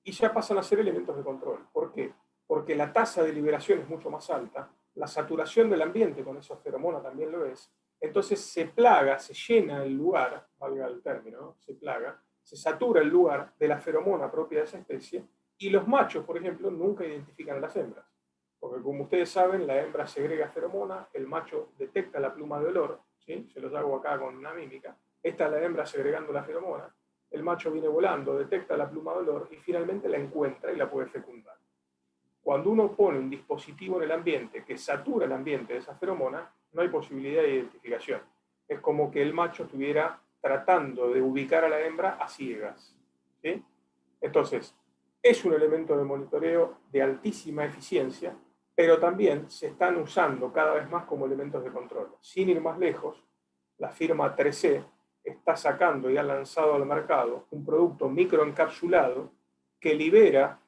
y ya pasan a ser elementos de control. ¿Por qué? Porque la tasa de liberación es mucho más alta, la saturación del ambiente con esa feromona también lo es, entonces se plaga, se llena el lugar, valga el término, ¿no? Se plaga, se satura el lugar de la feromona propia de esa especie, y los machos, por ejemplo, nunca identifican a las hembras. Porque como ustedes saben, la hembra segrega feromona, el macho detecta la pluma de olor, ¿sí? Se los hago acá con una mímica. Esta es la hembra segregando la feromona. El macho viene volando, detecta la pluma de olor y finalmente la encuentra y la puede fecundar. Cuando uno pone un dispositivo en el ambiente que satura el ambiente de esa feromona, no hay posibilidad de identificación. Es como que el macho estuviera tratando de ubicar a la hembra a ciegas, ¿sí? Entonces, es un elemento de monitoreo de altísima eficiencia, pero también se están usando cada vez más como elementos de control. Sin ir más lejos, la firma 3C está sacando y ha lanzado al mercado un producto microencapsulado que libera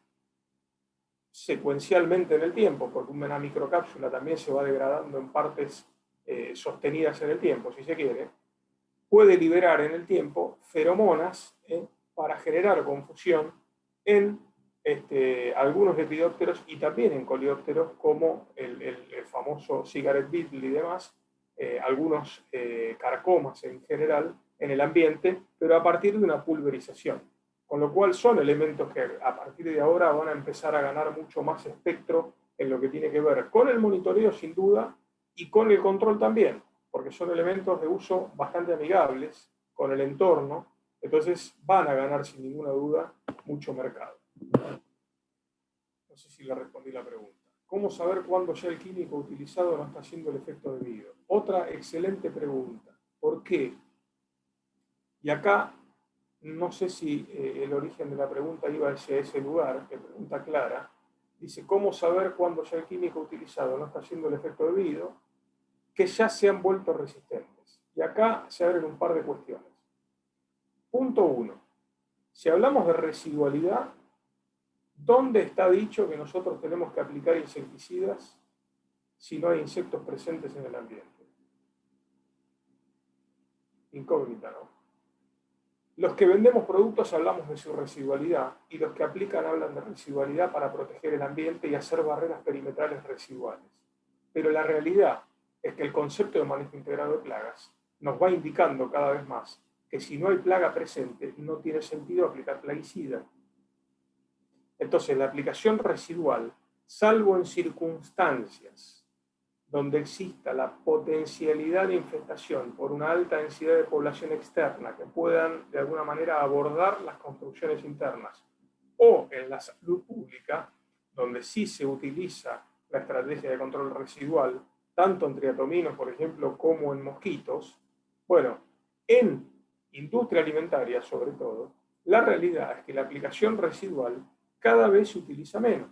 secuencialmente en el tiempo, porque una microcápsula también se va degradando en partes sostenidas en el tiempo, si se quiere, puede liberar en el tiempo feromonas para generar confusión en algunos lepidópteros y también en coleópteros como el famoso cigarette beetle y demás, algunos carcomas en general en el ambiente, pero a partir de una pulverización. Con lo cual son elementos que a partir de ahora van a empezar a ganar mucho más espectro en lo que tiene que ver con el monitoreo sin duda y con el control también, porque son elementos de uso bastante amigables con el entorno, entonces van a ganar sin ninguna duda mucho mercado. No sé si le respondí la pregunta. ¿Cómo saber cuándo ya el químico utilizado no está haciendo el efecto debido? Otra excelente pregunta. ¿Por qué? Y acá no sé si el origen de la pregunta iba hacia ese lugar, que pregunta Clara. Dice, ¿cómo saber cuándo ya el químico utilizado no está haciendo el efecto debido? Que ya se han vuelto resistentes. Y acá se abren un par de cuestiones. Punto 1. Si hablamos de residualidad, ¿dónde está dicho que nosotros tenemos que aplicar insecticidas si no hay insectos presentes en el ambiente? Incógnita, ¿no? Los que vendemos productos hablamos de su residualidad y los que aplican hablan de residualidad para proteger el ambiente y hacer barreras perimetrales residuales. Pero la realidad es que el concepto de manejo integrado de plagas nos va indicando cada vez más que si no hay plaga presente, no tiene sentido aplicar plaguicida. Entonces, la aplicación residual, salvo en circunstancias donde exista la potencialidad de infestación por una alta densidad de población externa que puedan de alguna manera abordar las construcciones internas, o en la salud pública, donde sí se utiliza la estrategia de control residual, tanto en triatominos, por ejemplo, como en mosquitos, bueno, en industria alimentaria sobre todo, la realidad es que la aplicación residual cada vez se utiliza menos.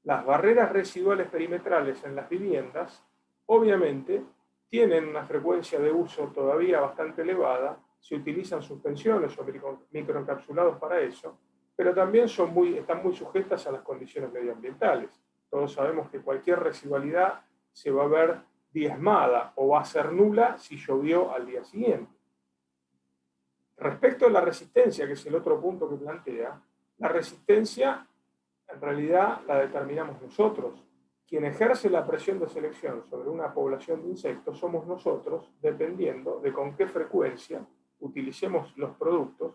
Las barreras residuales perimetrales en las viviendas, obviamente, tienen una frecuencia de uso todavía bastante elevada, se utilizan suspensiones o microencapsulados para eso, pero también están muy sujetas a las condiciones medioambientales. Todos sabemos que cualquier residualidad se va a ver diezmada o va a ser nula si llovió al día siguiente. Respecto a la resistencia, que es el otro punto que plantea, la resistencia en realidad la determinamos nosotros. Quien ejerce la presión de selección sobre una población de insectos somos nosotros, dependiendo de con qué frecuencia utilicemos los productos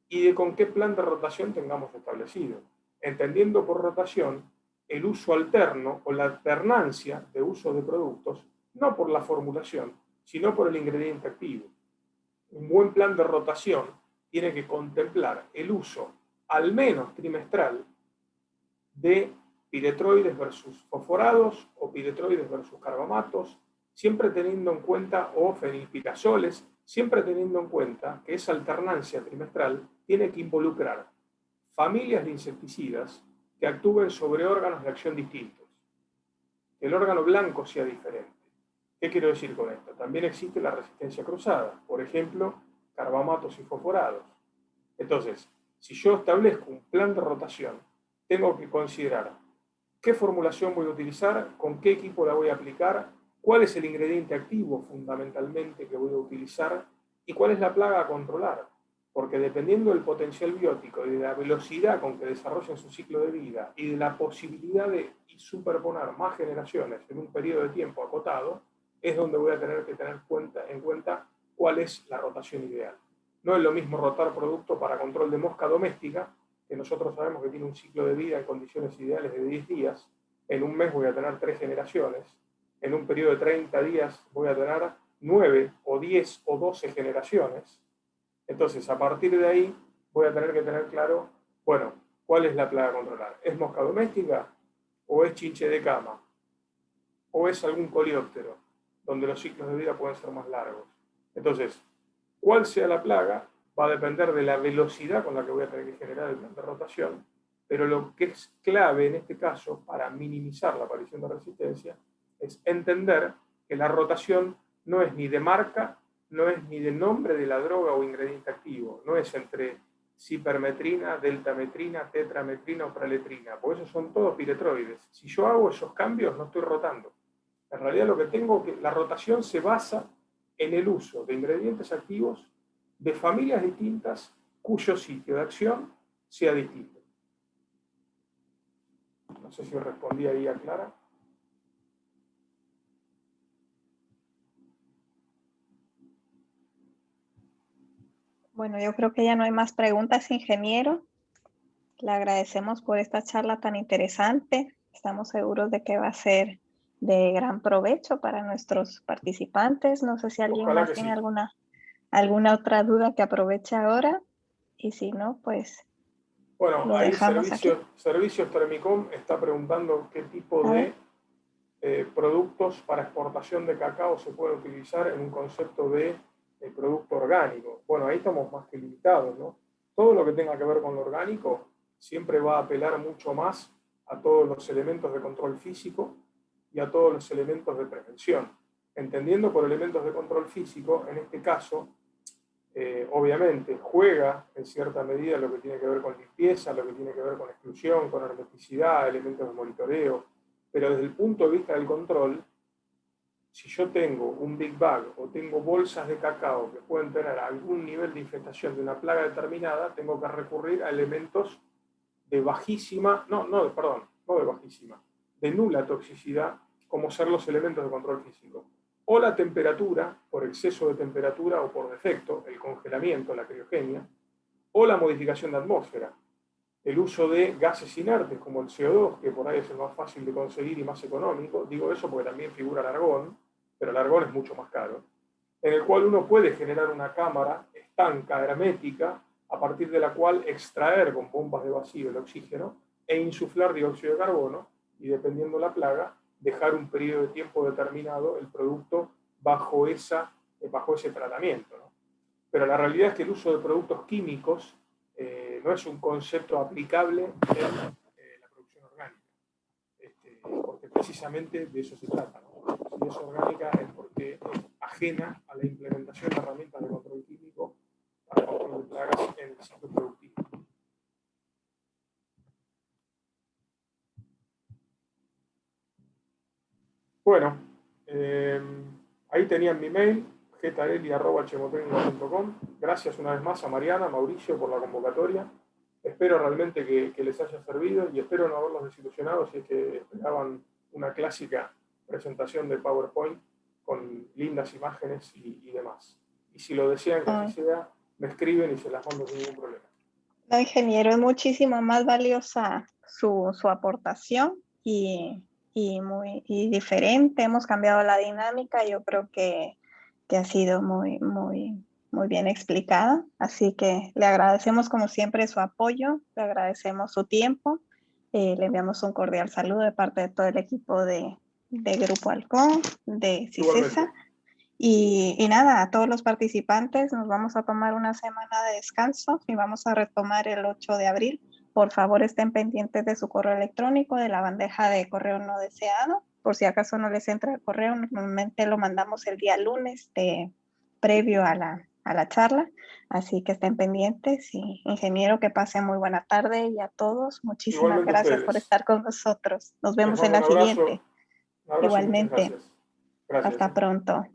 y de con qué plan de rotación tengamos establecido. Entendiendo por rotación el uso alterno o la alternancia de uso de productos, no por la formulación, sino por el ingrediente activo. Un buen plan de rotación tiene que contemplar el uso, al menos trimestral, de piretroides versus fosforados o piretroides versus carbamatos, siempre teniendo en cuenta, o fenilpirazoles, siempre teniendo en cuenta que esa alternancia trimestral tiene que involucrar familias de insecticidas que actúen sobre órganos de acción distintos. Que el órgano blanco sea diferente. ¿Qué quiero decir con esto? También existe la resistencia cruzada, por ejemplo, carbamatos y fosforados. Entonces, si yo establezco un plan de rotación, tengo que considerar qué formulación voy a utilizar, con qué equipo la voy a aplicar, cuál es el ingrediente activo fundamentalmente que voy a utilizar y cuál es la plaga a controlar. Porque dependiendo del potencial biótico y de la velocidad con que desarrollen su ciclo de vida y de la posibilidad de superponer más generaciones en un periodo de tiempo acotado, es donde voy a tener que tener en cuenta cuál es la rotación ideal. No es lo mismo rotar producto para control de mosca doméstica, que nosotros sabemos que tiene un ciclo de vida en condiciones ideales de 10 días, en un mes voy a tener 3 generaciones, en un periodo de 30 días voy a tener 9 o 10 o 12 generaciones. Entonces, a partir de ahí, voy a tener que tener claro, bueno, ¿cuál es la plaga a controlar? ¿Es mosca doméstica o es chinche de cama? ¿O es algún coleóptero, donde los ciclos de vida pueden ser más largos? Entonces, cuál sea la plaga va a depender de la velocidad con la que voy a tener que generar el plan de rotación, pero lo que es clave en este caso para minimizar la aparición de resistencia es entender que la rotación no es ni de marca, no es ni de nombre de la droga o ingrediente activo, no es entre cipermetrina, deltametrina, tetrametrina o praletrina, porque esos son todos piretroides. Si yo hago esos cambios, no estoy rotando. En realidad lo que tengo que, la rotación se basa en el uso de ingredientes activos de familias distintas cuyo sitio de acción sea distinto. No sé si respondí ahí a Clara. Bueno, yo creo que ya no hay más preguntas, ingeniero. Le agradecemos por esta charla tan interesante. Estamos seguros de que va a ser de gran provecho para nuestros participantes. No sé si alguien Ojalá más que tiene sí. alguna otra duda que aproveche ahora. Y si no, pues Bueno, lo ahí dejamos aquí. Servicios Termicom está preguntando qué tipo A ver. de productos para exportación de cacao se puede utilizar en un concepto de producto orgánico. Bueno, ahí estamos más que limitados, ¿no? Todo lo que tenga que ver con lo orgánico siempre va a apelar mucho más a todos los elementos de control físico y a todos los elementos de prevención. Entendiendo por elementos de control físico, en este caso, obviamente juega en cierta medida lo que tiene que ver con limpieza, lo que tiene que ver con exclusión, con hermeticidad, elementos de monitoreo, pero desde el punto de vista del control, si yo tengo un Big Bag o tengo bolsas de cacao que pueden tener algún nivel de infestación de una plaga determinada, tengo que recurrir a elementos de bajísima, no de bajísima, de nula toxicidad, como ser los elementos de control físico. O la temperatura, por exceso de temperatura o por defecto, el congelamiento, la criogenia, o la modificación de atmósfera, el uso de gases inertes como el CO2, que por ahí es el más fácil de conseguir y más económico. Digo eso porque también figura el argón, pero el argón es mucho más caro, en el cual uno puede generar una cámara estanca, hermética, a partir de la cual extraer con bombas de vacío el oxígeno e insuflar dióxido de carbono, y dependiendo la plaga, dejar un periodo de tiempo determinado el producto bajo ese tratamiento, ¿no? Pero la realidad es que el uso de productos químicos no es un concepto aplicable en la producción orgánica, porque precisamente de eso se trata, ¿no? Si es orgánica es porque es ajena a la implementación de herramientas de control químico para control de plagas en el ciclo productivo. Bueno, ahí tenían mi mail, gtarelli@chemotecnica.com. Gracias una vez más a Mariana, a Mauricio por la convocatoria. Espero realmente que les haya servido y espero no haberlos desilusionado si es que esperaban una clásica presentación de PowerPoint con lindas imágenes y demás. Y si lo desean que así sea, me escriben y se las mando sin ningún problema. No, ingeniero, es muchísimo más valiosa su aportación y diferente. Hemos cambiado la dinámica. Yo creo que ha sido muy bien explicada. Así que le agradecemos como siempre su apoyo, le agradecemos su tiempo. Le enviamos un cordial saludo de parte de todo el equipo de Grupo Halcón, de CICESA. Y nada, a todos los participantes nos vamos a tomar una semana de descanso y vamos a retomar el 8 de abril. Por favor, estén pendientes de su correo electrónico, de la bandeja de correo no deseado. Por si acaso no les entra el correo, normalmente lo mandamos el día lunes previo a la charla. Así que estén pendientes y ingeniero, que pasen muy buena tarde, y a todos, muchísimas Igualmente gracias ustedes. por estar con nosotros. Nos Les vemos en mando la un abrazo, siguiente. un abrazo y muchas Igualmente. gracias. Gracias. Hasta pronto.